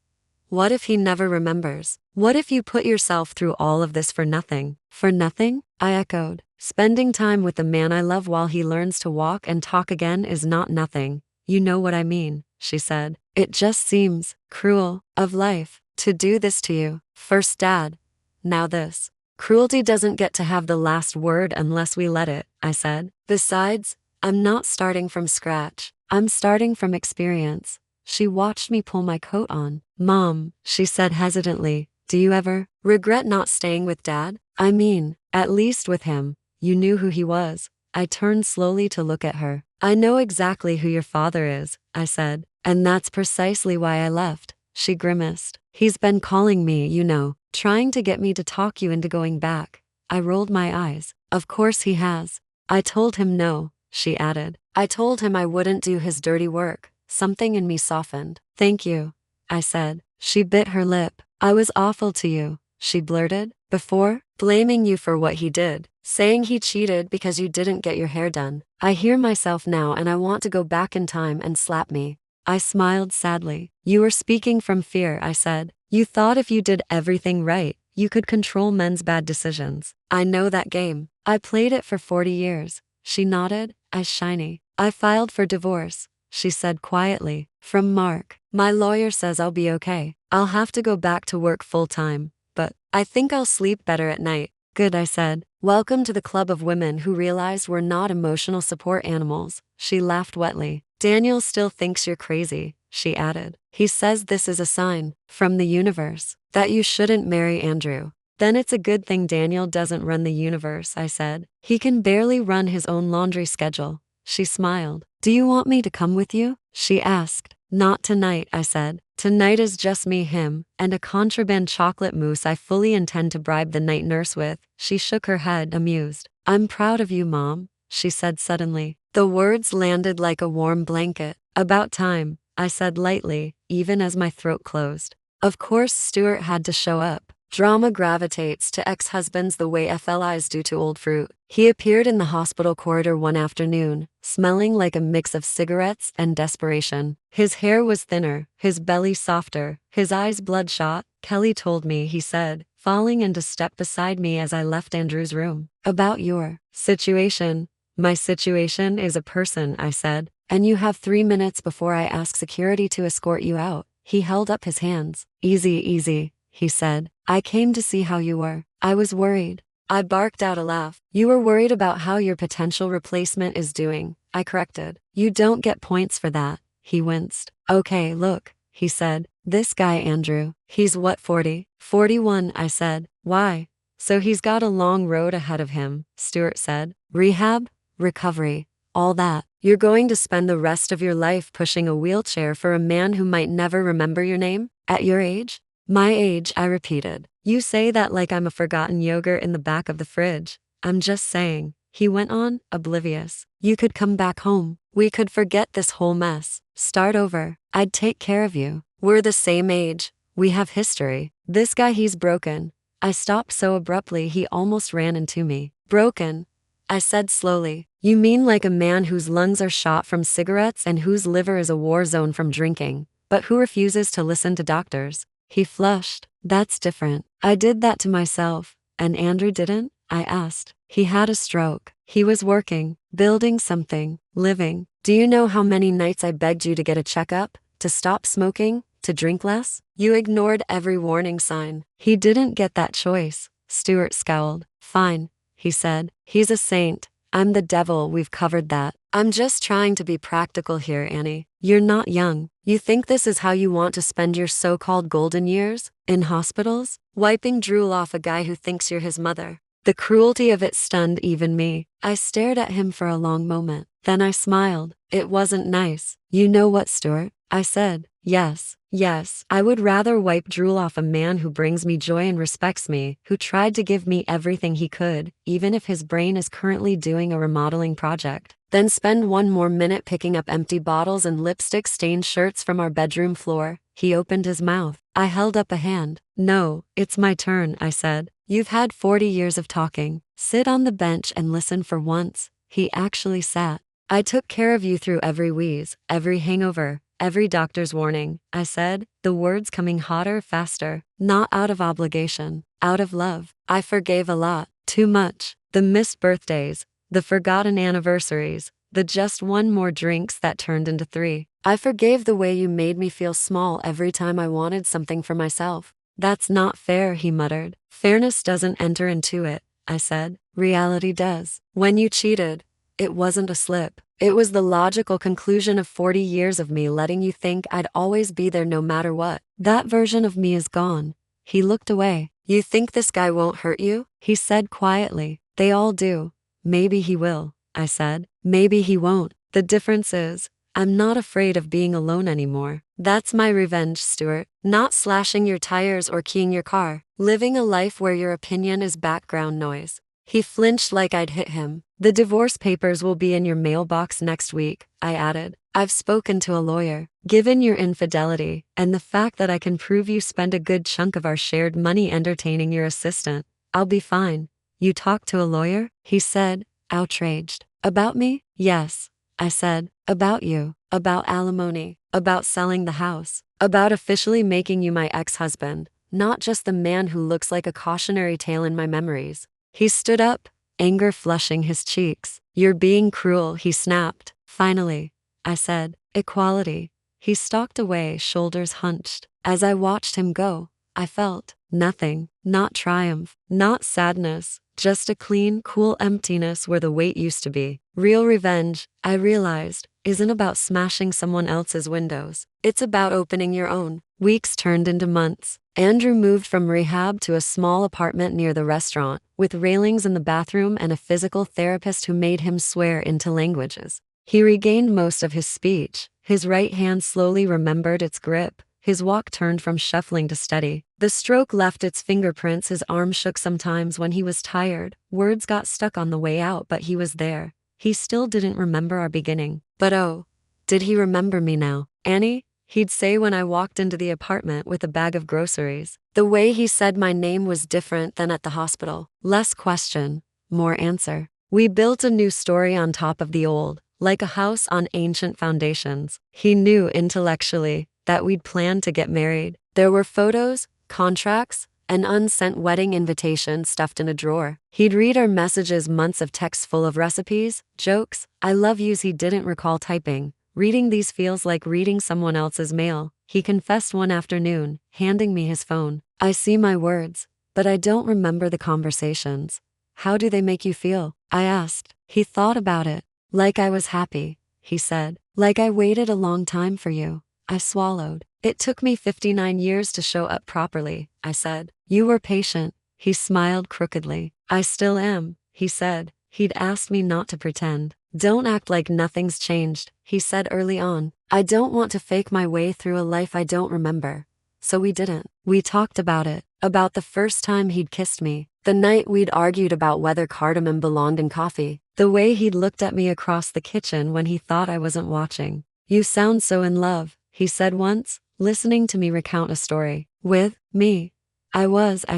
what if he never remembers? What if you put yourself through all of this for nothing? For nothing? I echoed. Spending time with the man I love while he learns to walk and talk again is not nothing. You know what I mean, she said. It just seems cruel of life to do this to you. First Dad, now this. Cruelty doesn't get to have the last word unless we let it, I said. Besides, I'm not starting from scratch. I'm starting from experience. She watched me pull my coat on. Mom, she said hesitantly, do you ever regret not staying with Dad? I mean, at least with him. You knew who he was. I turned slowly to look at her. I know exactly who your father is, I said. And that's precisely why I left. She grimaced. He's been calling me, you know, trying to get me to talk you into going back. I rolled my eyes. Of course he has. I told him no, she added. I told him I wouldn't do his dirty work. Something in me softened. Thank you, I said. She bit her lip. I was awful to you, she blurted. Before, blaming you for what he did, saying he cheated because you didn't get your hair done. I hear myself now and I want to go back in time and slap me. I smiled sadly. You were speaking from fear, I said. You thought if you did everything right, you could control men's bad decisions. I know that game. I played it for 40 years. She nodded, eyes shiny. I filed for divorce, she said quietly. From Mark. My lawyer says I'll be okay. I'll have to go back to work full-time, but I think I'll sleep better at night. Good, I said. Welcome to the club of women who realize we're not emotional support animals. She laughed wetly. Daniel still thinks you're crazy, she added. He says this is a sign from the universe that you shouldn't marry Andrew. Then it's a good thing Daniel doesn't run the universe, I said. He can barely run his own laundry schedule. She smiled. Do you want me to come with you? She asked. Not tonight, I said. Tonight is just me, him, and a contraband chocolate mousse I fully intend to bribe the night nurse with. She shook her head, amused. I'm proud of you, Mom, she said suddenly. The words landed like a warm blanket. About time, I said lightly, even as my throat closed. Of course Stuart had to show up. Drama gravitates to ex-husbands the way FLIs do to old fruit. He appeared in the hospital corridor one afternoon, smelling like a mix of cigarettes and desperation. His hair was thinner, his belly softer, his eyes bloodshot. Kelly told me, he said, falling into step beside me as I left Andrew's room. About your situation. My situation is a person, I said. And you have 3 minutes before I ask security to escort you out. He held up his hands. Easy, easy, he said. I came to see how you were. I was worried. I barked out a laugh. You were worried about how your potential replacement is doing, I corrected. You don't get points for that. He winced. Okay, look, he said. This guy Andrew, he's what, 40? 41, I said. Why? So he's got a long road ahead of him, Stuart said. Rehab? Recovery. All that. You're going to spend the rest of your life pushing a wheelchair for a man who might never remember your name? At your age? My age, I repeated. You say that like I'm a forgotten yogurt in the back of the fridge. I'm just saying, he went on, oblivious. You could come back home. We could forget this whole mess. Start over. I'd take care of you. We're the same age. We have history. This guy, he's broken. I stopped so abruptly he almost ran into me. Broken? I said slowly. You mean like a man whose lungs are shot from cigarettes and whose liver is a war zone from drinking, but who refuses to listen to doctors? He flushed. That's different. I did that to myself. And Andrew didn't? I asked. He had a stroke. He was working, building something, living. Do you know how many nights I begged you to get a checkup? To stop smoking? To drink less? You ignored every warning sign. He didn't get that choice. Stuart scowled. Fine, he said. He's a saint. I'm the devil, we've covered that. I'm just trying to be practical here, Annie. You're not young. You think this is how you want to spend your so-called golden years? In hospitals? Wiping drool off a guy who thinks you're his mother. The cruelty of it stunned even me. I stared at him for a long moment. Then I smiled. It wasn't nice. You know what, Stuart? I said. Yes, I would rather wipe drool off a man who brings me joy and respects me, who tried to give me everything he could, even if his brain is currently doing a remodeling project, than spend one more minute picking up empty bottles and lipstick-stained shirts from our bedroom floor. He opened his mouth. I held up a hand. No, it's my turn, I said. You've had 40 years of talking. Sit on the bench and listen for once. He actually sat. I took care of you through every wheeze, every hangover, every doctor's warning, I said, the words coming hotter, faster, not out of obligation, out of love. I forgave a lot, too much. The missed birthdays, the forgotten anniversaries, the just one more drinks that turned into 3. I forgave the way you made me feel small every time I wanted something for myself. That's not fair, he muttered. Fairness doesn't enter into it, I said. Reality does. When you cheated, it wasn't a slip. It was the logical conclusion of 40 years of me letting you think I'd always be there no matter what. That version of me is gone. He looked away. You think this guy won't hurt you? He said quietly. They all do. Maybe he will, I said. Maybe he won't. The difference is, I'm not afraid of being alone anymore. That's my revenge, Stuart. Not slashing your tires or keying your car. Living a life where your opinion is background noise. He flinched like I'd hit him. The divorce papers will be in your mailbox next week, I added. I've spoken to a lawyer. Given your infidelity, and the fact that I can prove you spent a good chunk of our shared money entertaining your assistant, I'll be fine. You talked to a lawyer? He said, outraged. About me? Yes, I said. About you. About alimony. About selling the house. About officially making you my ex-husband, not just the man who looks like a cautionary tale in my memories. He stood up, anger flushing his cheeks. You're being cruel, he snapped. Finally, I said. Equality. He stalked away, shoulders hunched. As I watched him go, I felt nothing. Not triumph, not sadness, just a clean, cool emptiness where the weight used to be. Real revenge, I realized, isn't about smashing someone else's windows. It's about opening your own. Weeks turned into months. Andrew moved from rehab to a small apartment near the restaurant, with railings in the bathroom and a physical therapist who made him swear into languages. He regained most of his speech. His right hand slowly remembered its grip. His walk turned from shuffling to steady. The stroke left its fingerprints. His arm shook sometimes when he was tired. Words got stuck on the way out, but he was there. He still didn't remember our beginning. But oh, did he remember me now? Annie? He'd say when I walked into the apartment with a bag of groceries. The way he said my name was different than at the hospital. Less question, more answer. We built a new story on top of the old, like a house on ancient foundations. He knew intellectually that we'd planned to get married. There were photos, contracts, an unsent wedding invitation stuffed in a drawer. He'd read our messages, months of texts full of recipes, jokes, I love yous he didn't recall typing, Reading these feels like reading someone else's mail, he confessed one afternoon, handing me his phone. I see my words, but I don't remember the conversations. How do they make you feel? I asked. He thought about it. Like I was happy, he said. Like I waited a long time for you. I swallowed. It took me 59 years to show up properly, I said. You were patient. He smiled crookedly. I still am, he said. He'd asked me not to pretend. Don't act like nothing's changed, he said early on. I don't want to fake my way through a life I don't remember. So we didn't. We talked about it. About the first time he'd kissed me. The night we'd argued about whether cardamom belonged in coffee. The way he'd looked at me across the kitchen when he thought I wasn't watching. You sound so in love, he said once, listening to me recount a story. With me. I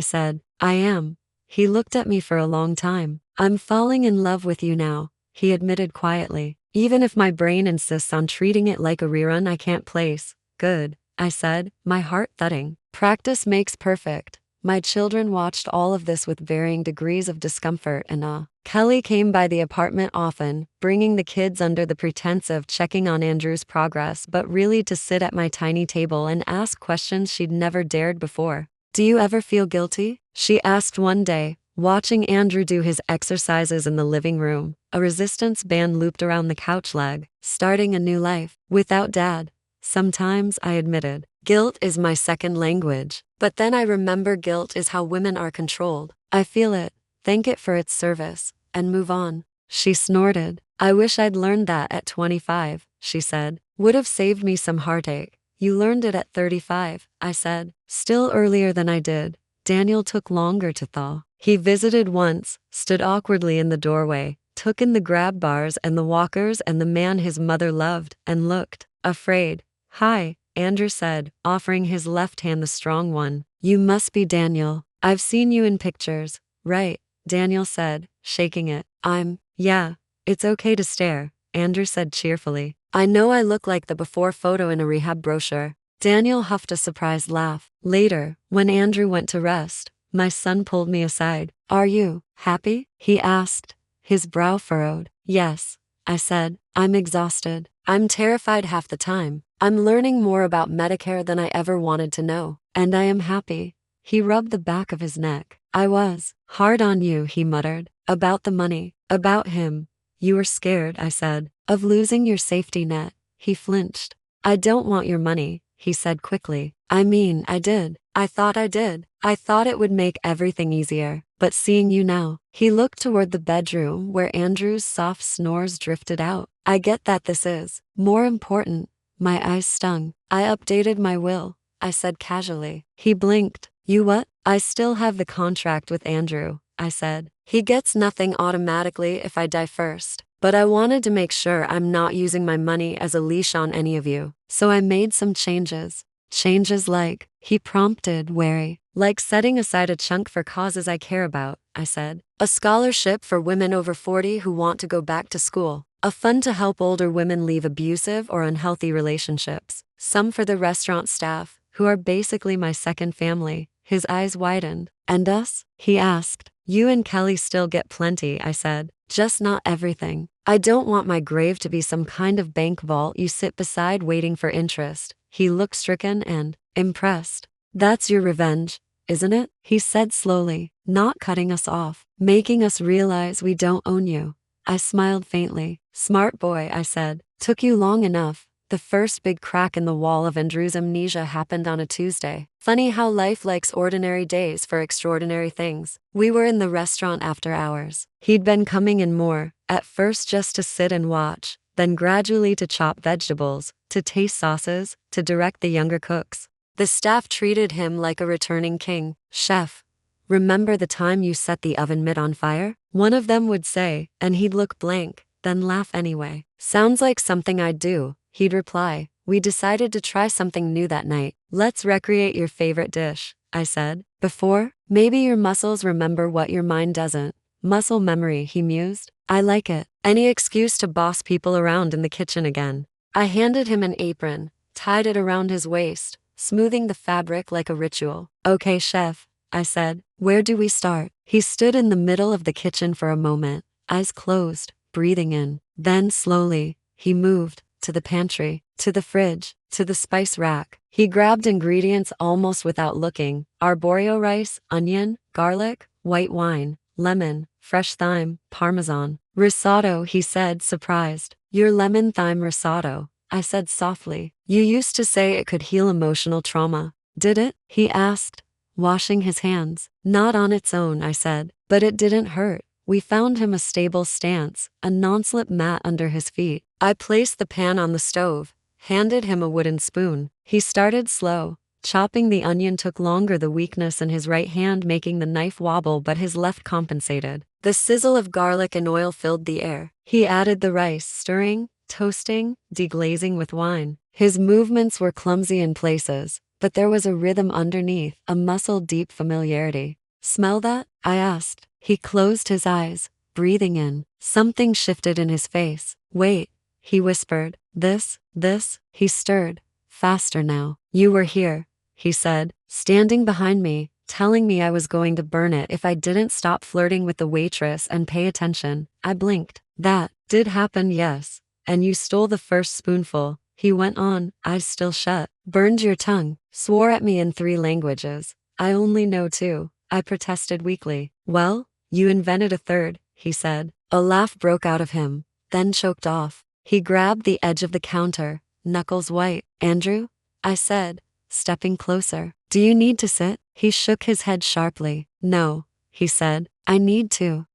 said. I am. He looked at me for a long time. I'm falling in love with you now, he admitted quietly. Even if my brain insists on treating it like a rerun I can't place. Good, I said, my heart thudding. Practice makes perfect. My children watched all of this with varying degrees of discomfort and awe. Kelly came by the apartment often, bringing the kids under the pretense of checking on Andrew's progress, but really to sit at my tiny table and ask questions she'd never dared before. Do you ever feel guilty? She asked one day, watching Andrew do his exercises in the living room, a resistance band looped around the couch leg, starting a new life, without Dad. Sometimes, I admitted. Guilt is my second language. But then I remember guilt is how women are controlled. I feel it, thank it for its service, and move on. She snorted. I wish I'd learned that at 25, she said. Would have saved me some heartache. You learned it at 35, I said. Still earlier than I did. Daniel took longer to thaw. He visited once, stood awkwardly in the doorway, took in the grab bars and the walkers and the man his mother loved, and looked, afraid. Hi, Andrew said, offering his left hand the strong one. You must be Daniel. I've seen you in pictures. Right, Daniel said, shaking it. Yeah, it's okay to stare, Andrew said cheerfully. I know I look like the before photo in a rehab brochure. Daniel huffed a surprised laugh. Later, when Andrew went to rest, my son pulled me aside. Are you happy? He asked, his brow furrowed. Yes, I said. I'm exhausted. I'm terrified half the time. I'm learning more about Medicare than I ever wanted to know. And I am happy. He rubbed the back of his neck. I was hard on you, he muttered. About the money. About him. You were scared, I said. Of losing your safety net. He flinched. I don't want your money, he said quickly. I mean, I did. I thought I did. I thought it would make everything easier. But seeing you now. He looked toward the bedroom where Andrew's soft snores drifted out. I get that this is more important. My eyes stung. I updated my will, I said casually. He blinked. You what? I still have the contract with Andrew, I said. He gets nothing automatically if I die first. But I wanted to make sure I'm not using my money as a leash on any of you. So I made some changes. Changes like, he prompted, wary. Like setting aside a chunk for causes I care about, I said. A scholarship for women over 40 who want to go back to school. A fund to help older women leave abusive or unhealthy relationships. Some for the restaurant staff, who are basically my second family. His eyes widened. And us? He asked. You and Kelly still get plenty, I said. Just not everything. I don't want my grave to be some kind of bank vault you sit beside waiting for interest. He looked stricken and impressed. That's your revenge, isn't it? He said slowly, not cutting us off, making us realize we don't own you. I smiled faintly. Smart boy, I said. Took you long enough. The first big crack in the wall of Andrew's amnesia happened on a Tuesday. Funny how life likes ordinary days for extraordinary things. We were in the restaurant after hours. He'd been coming in more, at first just to sit and watch, then gradually to chop vegetables, to taste sauces, to direct the younger cooks. The staff treated him like a returning king. Chef, remember the time you set the oven mitt on fire? One of them would say, and he'd look blank, then laugh anyway. Sounds like something I'd do, he'd reply. We decided to try something new that night. Let's recreate your favorite dish, I said. Before, maybe your muscles remember what your mind doesn't. Muscle memory, he mused. I like it. Any excuse to boss people around in the kitchen again. I handed him an apron, tied it around his waist, smoothing the fabric like a ritual. Okay, chef, I said. Where do we start? He stood in the middle of the kitchen for a moment, eyes closed, breathing in. Then slowly, he moved. to the pantry, to the fridge, to the spice rack. He grabbed ingredients almost without looking: arborio rice, onion, garlic, white wine, lemon, fresh thyme, parmesan. Risotto, he said, surprised. Your lemon thyme risotto, I said softly. You used to say it could heal emotional trauma. Did it? He asked, washing his hands. Not on its own, I said, but it didn't hurt. We found him a stable stance, a non-slip mat under his feet. I placed the pan on the stove, handed him a wooden spoon. He started slow. Chopping the onion took longer, the weakness in his right hand making the knife wobble, but his left compensated. The sizzle of garlic and oil filled the air. He added the rice, stirring, toasting, deglazing with wine. His movements were clumsy in places, but there was a rhythm underneath, a muscle-deep familiarity. Smell that? I asked. He closed his eyes, breathing in. Something shifted in his face. Wait, he whispered. This. He stirred. Faster now. You were here, he said, standing behind me, telling me I was going to burn it if I didn't stop flirting with the waitress and pay attention. I blinked. That did happen, yes. And you stole the first spoonful, he went on, eyes still shut. Burned your tongue, swore at me in 3 languages. I only know 2, I protested weakly. Well, you invented a 3rd, he said. A laugh broke out of him, then choked off. He grabbed the edge of the counter, knuckles white. Andrew? I said, stepping closer. Do you need to sit? He shook his head sharply. No, he said. I need to.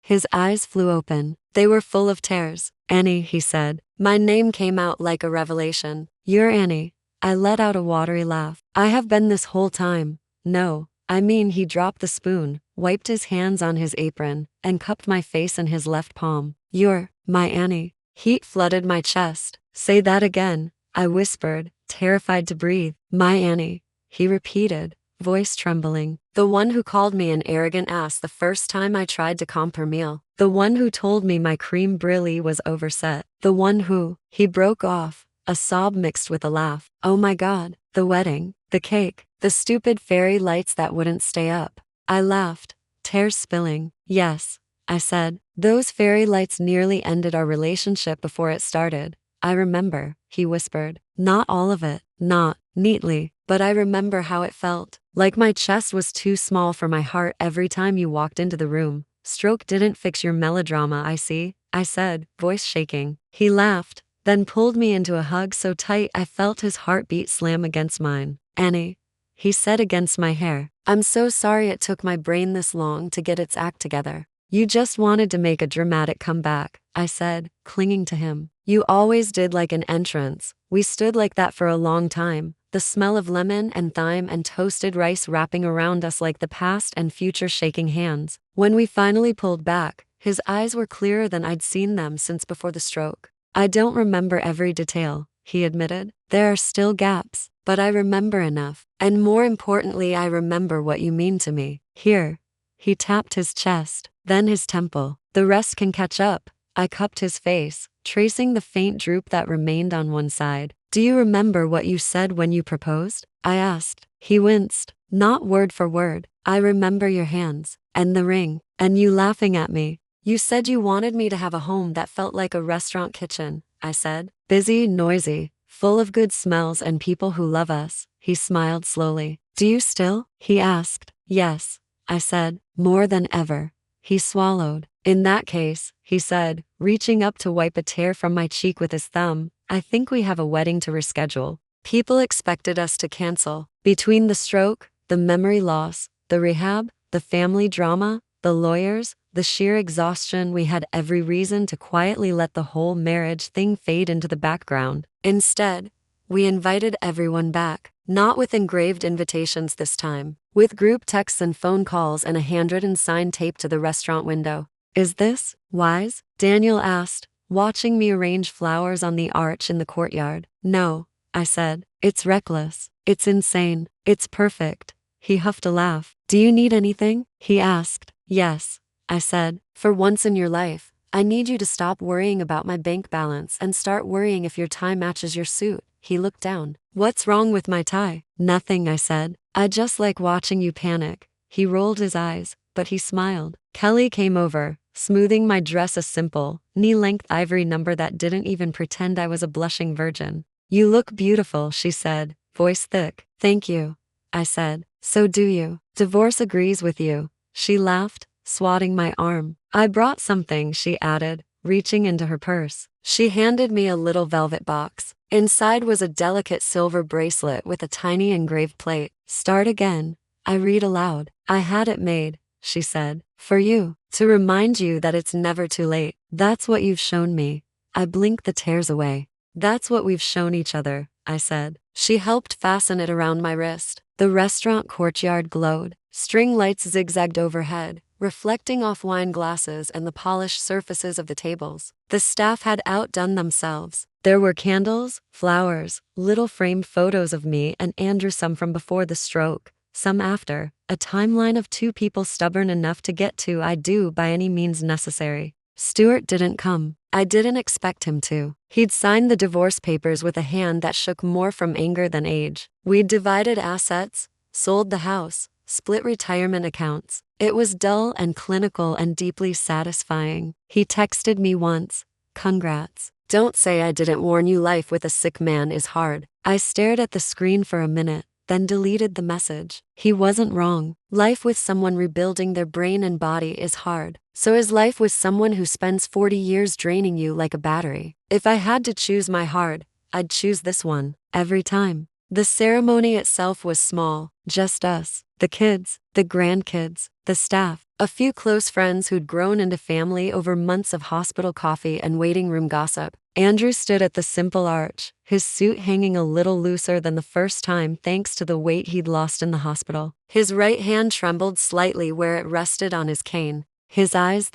His eyes flew open. They were full of tears. Annie, he said. My name came out like a revelation. You're Annie. I let out a watery laugh. I have been this whole time. No, I mean, he dropped the spoon, wiped his hands on his apron, and cupped my face in his left palm. You're my Annie. Heat flooded my chest. Say that again, I whispered, terrified to breathe. My Annie, he repeated, voice trembling. The one who called me an arrogant ass the first time I tried to comp her meal. The one who told me my creme brulee was overset. The one who, he broke off, a sob mixed with a laugh. Oh my God, the wedding, the cake, the stupid fairy lights that wouldn't stay up. I laughed, tears spilling. Yes, I said, those fairy lights nearly ended our relationship before it started. I remember, he whispered. Not all of it, not neatly, but I remember how it felt. Like my chest was too small for my heart every time you walked into the room. Stroke didn't fix your melodrama, I see, I said, voice shaking. He laughed, then pulled me into a hug so tight I felt his heartbeat slam against mine. Annie, he said against my hair. I'm so sorry it took my brain this long to get its act together. You just wanted to make a dramatic comeback, I said, clinging to him. You always did, like an entrance. We stood like that for a long time, the smell of lemon and thyme and toasted rice wrapping around us like the past and future shaking hands. When we finally pulled back, his eyes were clearer than I'd seen them since before the stroke. I don't remember every detail, he admitted. There are still gaps, but I remember enough. And more importantly, I remember what you mean to me. Here. He tapped his chest, then his temple. The rest can catch up. I cupped his face, tracing the faint droop that remained on one side. Do you remember what you said when you proposed? I asked. He winced. Not word for word. I remember your hands, and the ring, and you laughing at me. You said you wanted me to have a home that felt like a restaurant kitchen, I said. Busy, noisy, full of good smells and people who love us. He smiled slowly. Do you still? He asked. Yes, I said. More than ever. He swallowed. In that case, he said, reaching up to wipe a tear from my cheek with his thumb, I think we have a wedding to reschedule. People expected us to cancel. Between the stroke, the memory loss, the rehab, the family drama, the lawyers, the sheer exhaustion, we had every reason to quietly let the whole marriage thing fade into the background. Instead, we invited everyone back, not with engraved invitations this time, with group texts and phone calls and a handwritten sign taped to the restaurant window. Is this wise? Daniel asked, watching me arrange flowers on the arch in the courtyard. No, I said. It's reckless. It's insane. It's perfect. He huffed a laugh. Do you need anything? He asked. Yes, I said. For once in your life, I need you to stop worrying about my bank balance and start worrying if your tie matches your suit. He looked down. What's wrong with my tie? Nothing, I said. I just like watching you panic. He rolled his eyes, but he smiled. Kelly came over, smoothing my dress, a simple, knee-length ivory number that didn't even pretend I was a blushing virgin. "You look beautiful," she said, voice thick. "Thank you," I said. "So do you. Divorce agrees with you," she laughed, swatting my arm. "I brought something," she added, reaching into her purse. She handed me a little velvet box. Inside was a delicate silver bracelet with a tiny engraved plate. "Start again," I read aloud. "I had it made," she said, "for you, to remind you that it's never too late. That's what you've shown me." I blinked the tears away. "That's what we've shown each other," I said. She helped fasten it around my wrist. The restaurant courtyard glowed. String lights zigzagged overhead, reflecting off wine glasses and the polished surfaces of the tables. The staff had outdone themselves. There were candles, flowers, little framed photos of me and Andrew, some from before the stroke, some after, a timeline of two people stubborn enough to get to I do by any means necessary. Stuart didn't come. I didn't expect him to. He'd signed the divorce papers with a hand that shook more from anger than age. We'd divided assets, sold the house, split retirement accounts. It was dull and clinical and deeply satisfying. He texted me once, "Congrats. Don't say I didn't warn you, life with a sick man is hard." I stared at the screen for a minute, then deleted the message. He wasn't wrong. Life with someone rebuilding their brain and body is hard. So is life with someone who spends 40 years draining you like a battery. If I had to choose my hard, I'd choose this one, every time. The ceremony itself was small, just us, the kids, the grandkids, the staff, a few close friends who'd grown into family over months of hospital coffee and waiting room gossip. Andrew stood at the simple arch, his suit hanging a little looser than the first time thanks to the weight he'd lost in the hospital. His right hand trembled slightly where it rested on his cane. His eyes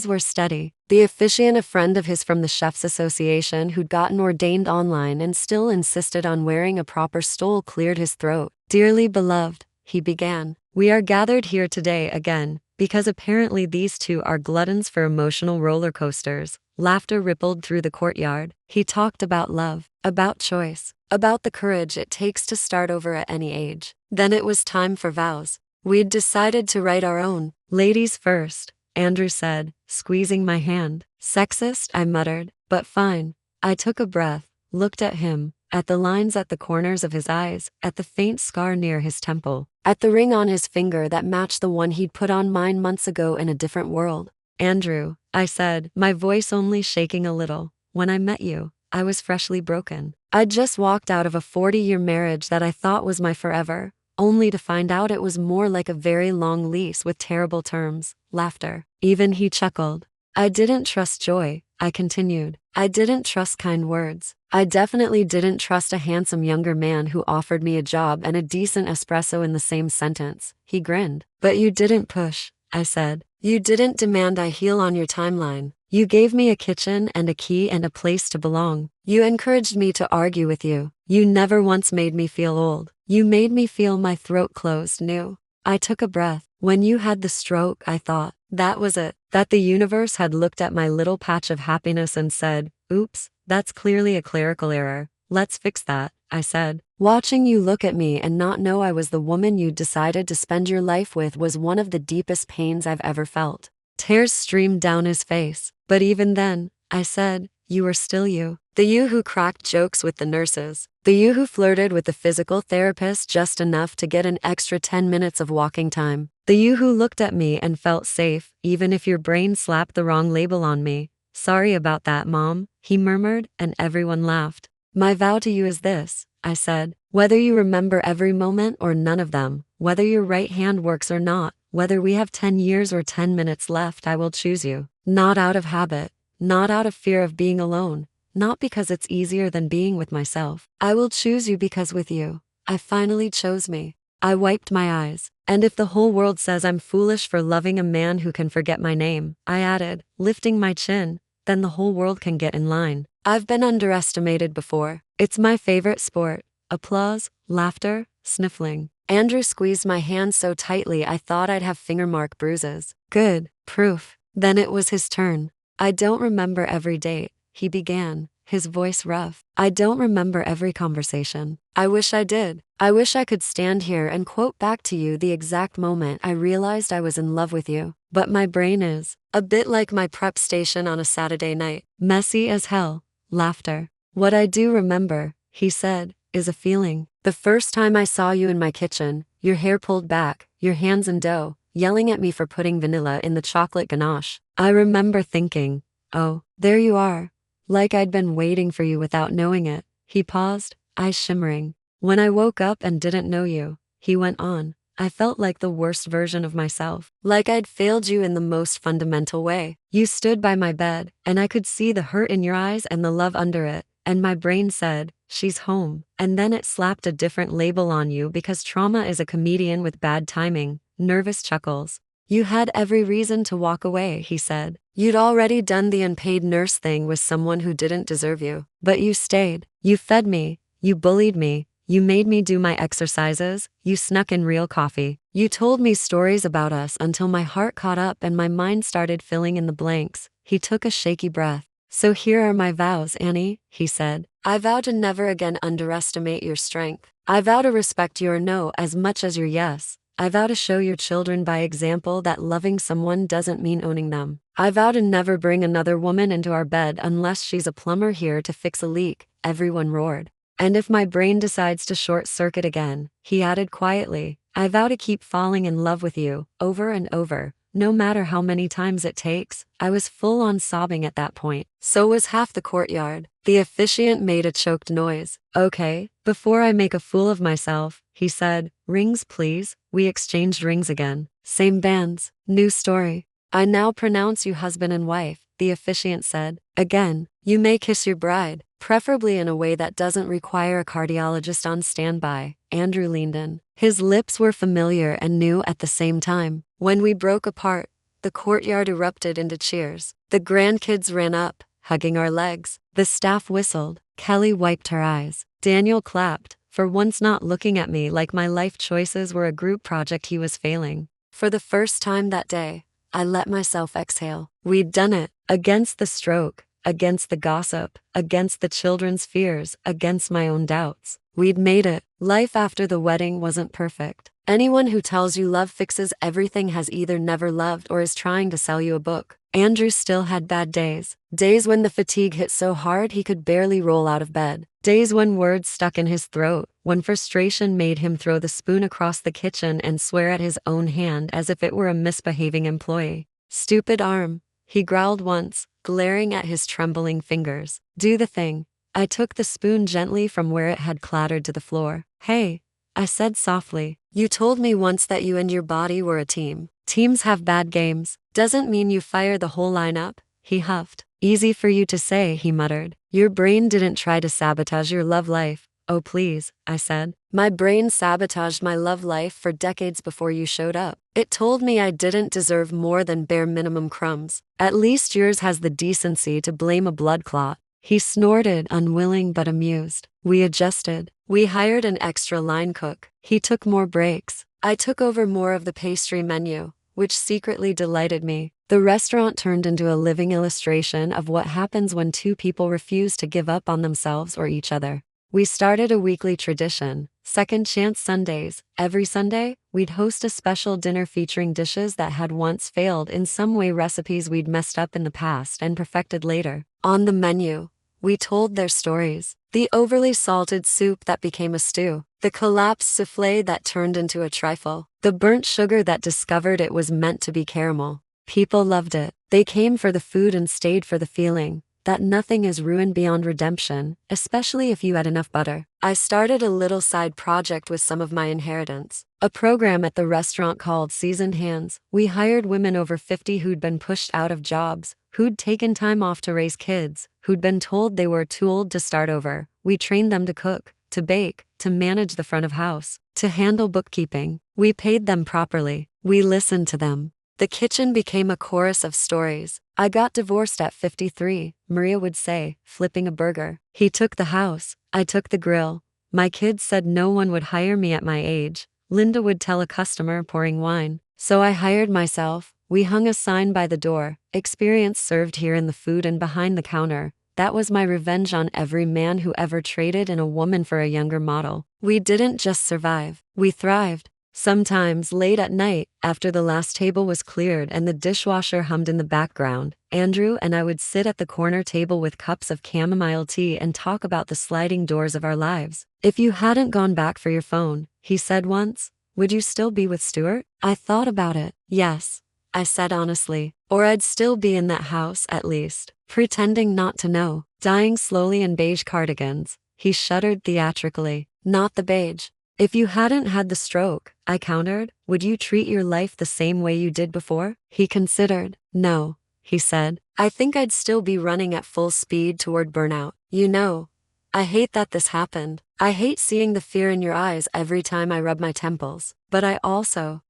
were steady. The officiant, a friend of his from the Chefs Association who'd gotten ordained online and still insisted on wearing a proper stole, cleared his throat. "Dearly beloved," he began, "we are gathered here today again, because apparently these two are gluttons for emotional roller coasters." Laughter rippled through the courtyard. He talked about love, about choice, about the courage it takes to start over at any age. Then it was time for vows. We'd decided to write our own. "Ladies first," Andrew said, squeezing my hand. "Sexist," I muttered, "but fine." I took a breath, looked at him, at the lines at the corners of his eyes, at the faint scar near his temple, at the ring on his finger that matched the one he'd put on mine months ago in a different world. "Andrew," I said, my voice only shaking a little, "when I met you, I was freshly broken. I'd just walked out of a 40-year marriage that I thought was my forever, only to find out it was more like a very long lease with terrible terms." Laughter. Even he chuckled. "I didn't trust joy," I continued. "I didn't trust kind words. I definitely didn't trust a handsome younger man who offered me a job and a decent espresso in the same sentence." He grinned. "But you didn't push," I said. "You didn't demand I heal on your timeline. You gave me a kitchen and a key and a place to belong. You encouraged me to argue with you. You never once made me feel old. You made me feel my throat closed new." I took a breath. When you had the stroke, I thought, that was it. That the universe had looked at my little patch of happiness and said, "Oops, that's clearly a clerical error. Let's fix that," I said. "Watching you look at me and not know I was the woman you'd decided to spend your life with was one of the deepest pains I've ever felt." Tears streamed down his face. "But even then," I said, "you were still you. The you who cracked jokes with the nurses. The you who flirted with the physical therapist just enough to get an extra 10 minutes of walking time. The you who looked at me and felt safe, even if your brain slapped the wrong label on me." "Sorry about that, Mom," he murmured, and everyone laughed. "My vow to you is this," I said. "Whether you remember every moment or none of them, whether your right hand works or not, whether we have 10 years or 10 minutes left, I will choose you. Not out of habit, not out of fear of being alone, not because it's easier than being with myself. I will choose you because with you, I finally chose me." I wiped my eyes. "And if the whole world says I'm foolish for loving a man who can forget my name," I added, lifting my chin, "then the whole world can get in line. I've been underestimated before. It's my favorite sport." Applause, laughter, sniffling. Andrew squeezed my hand so tightly I thought I'd have fingermark bruises. "Good. Proof." Then it was his turn. "I don't remember every date," he began, his voice rough. I don't remember every conversation. I wish I did. I wish I could stand here and quote back to you the exact moment I realized I was in love with you. But my brain is a bit like my prep station on a Saturday night. Messy as hell. Laughter. What I do remember, he said, is a feeling. The first time I saw you in my kitchen, your hair pulled back, your hands in dough, yelling at me for putting vanilla in the chocolate ganache. I remember thinking, oh, there you are. Like I'd been waiting for you without knowing it. He paused, eyes shimmering. When I woke up and didn't know you, he went on, I felt like the worst version of myself. Like I'd failed you in the most fundamental way. You stood by my bed, and I could see the hurt in your eyes and the love under it. And my brain said, she's home. And then it slapped a different label on you because trauma is a comedian with bad timing. Nervous chuckles. You had every reason to walk away, he said. You'd already done the unpaid nurse thing with someone who didn't deserve you. But you stayed. You fed me. You bullied me. You made me do my exercises. You snuck in real coffee. You told me stories about us until my heart caught up and my mind started filling in the blanks. He took a shaky breath. So here are my vows, Annie, he said. I vow to never again underestimate your strength. I vow to respect your no as much as your yes. I vow to show your children by example that loving someone doesn't mean owning them. I vow to never bring another woman into our bed unless she's a plumber here to fix a leak. Everyone roared. And if my brain decides to short circuit again, he added quietly, I vow to keep falling in love with you, over and over, no matter how many times it takes. I was full on sobbing at that point. So was half the courtyard. The officiant made a choked noise. Okay, before I make a fool of myself, he said, rings please. We exchanged rings again. Same bands. New story. I now pronounce you husband and wife, the officiant said. Again, you may kiss your bride, preferably in a way that doesn't require a cardiologist on standby. Andrew leaned in. His lips were familiar and new at the same time. When we broke apart, the courtyard erupted into cheers. The grandkids ran up, hugging our legs. The staff whistled. Kelly wiped her eyes. Daniel clapped, for once not looking at me like my life choices were a group project he was failing. For the first time that day, I let myself exhale. We'd done it. Against the stroke, against the gossip, against the children's fears, against my own doubts. We'd made it. Life after the wedding wasn't perfect. Anyone who tells you love fixes everything has either never loved or is trying to sell you a book. Andrew still had bad days. Days when the fatigue hit so hard he could barely roll out of bed. Days when words stuck in his throat, when frustration made him throw the spoon across the kitchen and swear at his own hand as if it were a misbehaving employee. Stupid arm, he growled once, glaring at his trembling fingers. Do the thing. I took the spoon gently from where it had clattered to the floor. Hey, I said softly. You told me once that you and your body were a team. Teams have bad games. Doesn't mean you fire the whole lineup, he huffed. Easy for you to say, he muttered. Your brain didn't try to sabotage your love life. Oh please, I said. My brain sabotaged my love life for decades before you showed up. It told me I didn't deserve more than bare minimum crumbs. At least yours has the decency to blame a blood clot. He snorted, unwilling but amused. We adjusted. We hired an extra line cook. He took more breaks. I took over more of the pastry menu, which secretly delighted me. The restaurant turned into a living illustration of what happens when two people refuse to give up on themselves or each other. We started a weekly tradition, Second Chance Sundays. Every Sunday, we'd host a special dinner featuring dishes that had once failed in some way, recipes we'd messed up in the past and perfected later. On the menu, we told their stories. The overly salted soup that became a stew. The collapsed soufflé that turned into a trifle. The burnt sugar that discovered it was meant to be caramel. People loved it. They came for the food and stayed for the feeling that nothing is ruined beyond redemption, especially if you had enough butter. I started a little side project with some of my inheritance. A program at the restaurant called Seasoned Hands. We hired women over 50 who'd been pushed out of jobs, who'd taken time off to raise kids, who'd been told they were too old to start over. We trained them to cook, to bake, to manage the front of house, to handle bookkeeping. We paid them properly. We listened to them. The kitchen became a chorus of stories. I got divorced at 53, Maria would say, flipping a burger. He took the house. I took the grill. My kids said no one would hire me at my age. Linda would tell a customer pouring wine. So I hired myself. We hung a sign by the door, experience served here in the food and behind the counter. that was my revenge on every man who ever traded in a woman for a younger model. We didn't just survive, we thrived. Sometimes, late at night, after the last table was cleared and the dishwasher hummed in the background, Andrew and I would sit at the corner table with cups of chamomile tea and talk about the sliding doors of our lives. If you hadn't gone back for your phone, he said once, would you still be with Stuart? I thought about it. Yes, I said honestly. Or I'd still be in that house, at least, pretending not to know, dying slowly in beige cardigans. He shuddered theatrically. Not the beige. If you hadn't had the stroke, I countered, would you treat your life the same way you did before? He considered. No, he said. I think I'd still be running at full speed toward burnout. You know, I hate that this happened. I hate seeing the fear in your eyes every time I rub my temples. But I also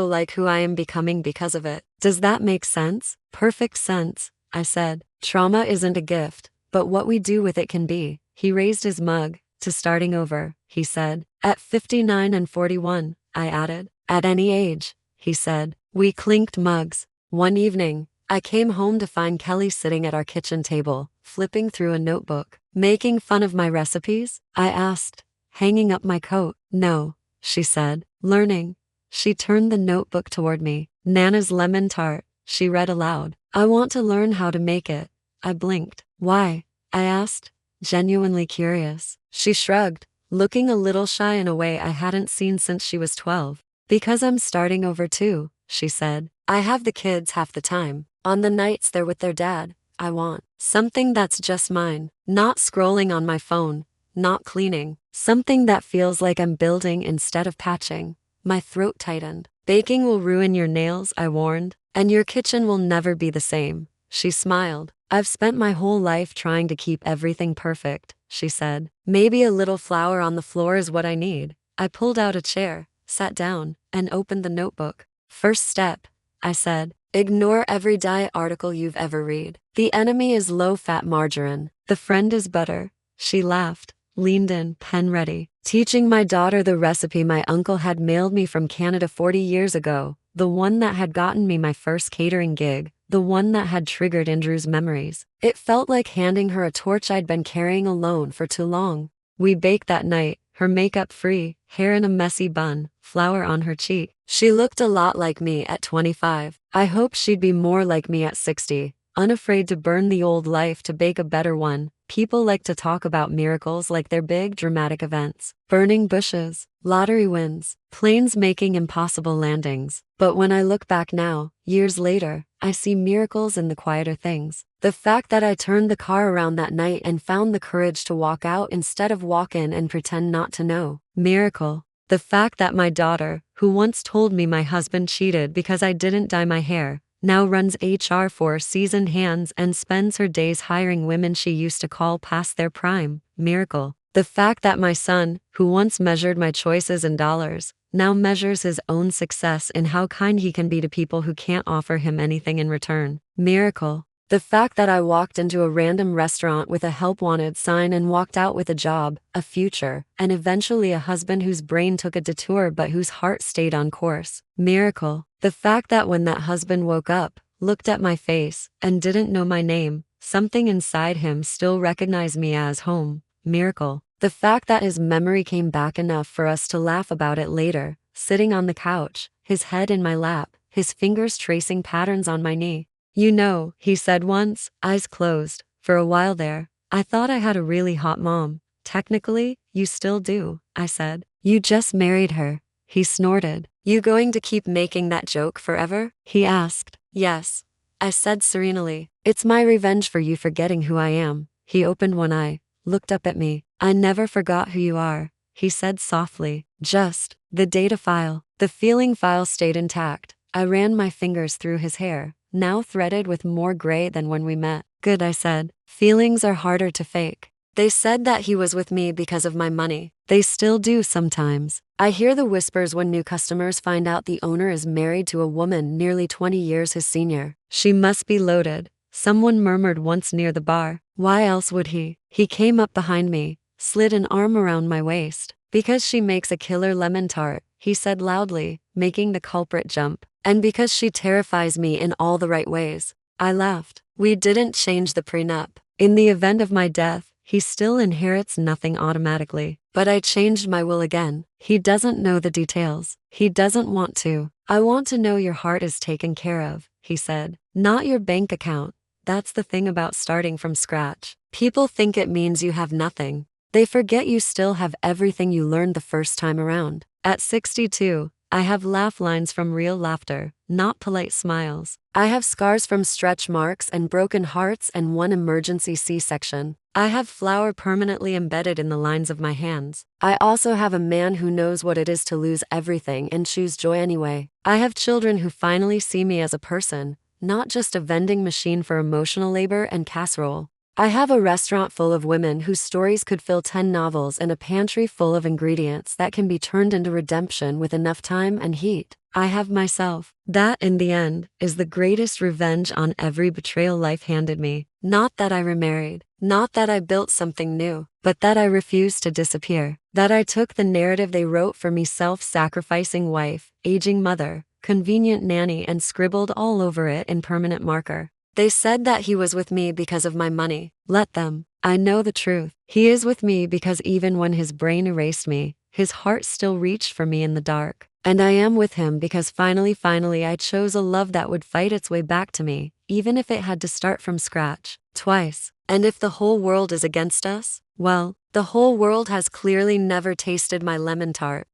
like who I am becoming because of it. Does that make sense? Perfect sense, I said. Trauma isn't a gift, but what we do with it can be. He raised his mug. To starting over, he said. At 59 and 41, I added. At any age, he said. We clinked mugs. One evening, I came home to find Kelly sitting at our kitchen table, flipping through a notebook. Making fun of my recipes? I asked, hanging up my coat. No, she said. Learning. She turned the notebook toward me. Nana's lemon tart, she read aloud. I want to learn how to make it. I blinked. Why? I asked, genuinely curious. She shrugged, looking a little shy in a way I hadn't seen since she was 12. Because I'm starting over too, she said. I have the kids half the time. On the nights they're with their dad, I want something that's just mine. Not scrolling on my phone, not cleaning. Something that feels like I'm building instead of patching. My throat tightened. Baking will ruin your nails, I warned, and your kitchen will never be the same. She smiled. I've spent my whole life trying to keep everything perfect, she said. Maybe a little flour on the floor is what I need. I pulled out a chair, sat down, and opened the notebook. First step, I said. Ignore every diet article you've ever read. The enemy is low-fat margarine. The friend is butter. She laughed, leaned in, pen ready. Teaching my daughter the recipe my uncle had mailed me from Canada 40 years ago. The one that had gotten me my first catering gig. The one that had triggered Andrew's memories. It felt like handing her a torch I'd been carrying alone for too long. We baked that night, her makeup free, hair in a messy bun, flour on her cheek. She looked a lot like me at 25. I hoped she'd be more like me at 60, unafraid to burn the old life to bake a better one. People like to talk about miracles like they're big dramatic events. Burning bushes, lottery wins, planes making impossible landings. But when I look back now, years later, I see miracles in the quieter things. The fact that I turned the car around that night and found the courage to walk out instead of walk in and pretend not to know. Miracle. The fact that my daughter, who once told me my husband cheated because I didn't dye my hair, now runs HR for seasoned hands and spends her days hiring women she used to call past their prime. Miracle. The fact that my son, who once measured my choices in dollars, now measures his own success in how kind he can be to people who can't offer him anything in return. Miracle. The fact that I walked into a random restaurant with a help wanted sign and walked out with a job, a future, and eventually a husband whose brain took a detour but whose heart stayed on course. Miracle. The fact that when that husband woke up, looked at my face, and didn't know my name, something inside him still recognized me as home. Miracle. The fact that his memory came back enough for us to laugh about it later, sitting on the couch, his head in my lap, his fingers tracing patterns on my knee. You know, he said once, eyes closed. For a while there, I thought I had a really hot mom. Technically, you still do, I said. You just married her. He snorted. You going to keep making that joke forever? He asked. Yes, I said serenely. It's my revenge for you forgetting who I am. He opened one eye, looked up at me. I never forgot who you are, he said softly. Just the data file. The feeling file stayed intact. I ran my fingers through his hair, now threaded with more gray than when we met. Good, I said. Feelings are harder to fake. They said that he was with me because of my money. They still do sometimes. I hear the whispers when new customers find out the owner is married to a woman nearly 20 years his senior. She must be loaded, someone murmured once near the bar. Why else would he? He came up behind me, slid an arm around my waist. Because she makes a killer lemon tart, he said loudly, making the culprit jump. And because she terrifies me in all the right ways. I laughed. We didn't change the prenup. In the event of my death, he still inherits nothing automatically. But I changed my will again. He doesn't know the details. He doesn't want to. I want to know your heart is taken care of, he said. Not your bank account. That's the thing about starting from scratch. People think it means you have nothing. They forget you still have everything you learned the first time around. At 62, I have laugh lines from real laughter, not polite smiles. I have scars from stretch marks and broken hearts and one emergency C-section. I have flour permanently embedded in the lines of my hands. I also have a man who knows what it is to lose everything and choose joy anyway. I have children who finally see me as a person, not just a vending machine for emotional labor and casserole. I have a restaurant full of women whose stories could fill 10 novels and a pantry full of ingredients that can be turned into redemption with enough time and heat. I have myself. That, in the end, is the greatest revenge on every betrayal life handed me. Not that I remarried, not that I built something new, but that I refused to disappear. That I took the narrative they wrote for me, self-sacrificing wife, aging mother, convenient nanny, and scribbled all over it in permanent marker. They said that he was with me because of my money. Let them. I know the truth. He is with me because even when his brain erased me, his heart still reached for me in the dark. And I am with him because finally I chose a love that would fight its way back to me, even if it had to start from scratch, twice. And if the whole world is against us, well, the whole world has clearly never tasted my lemon tart.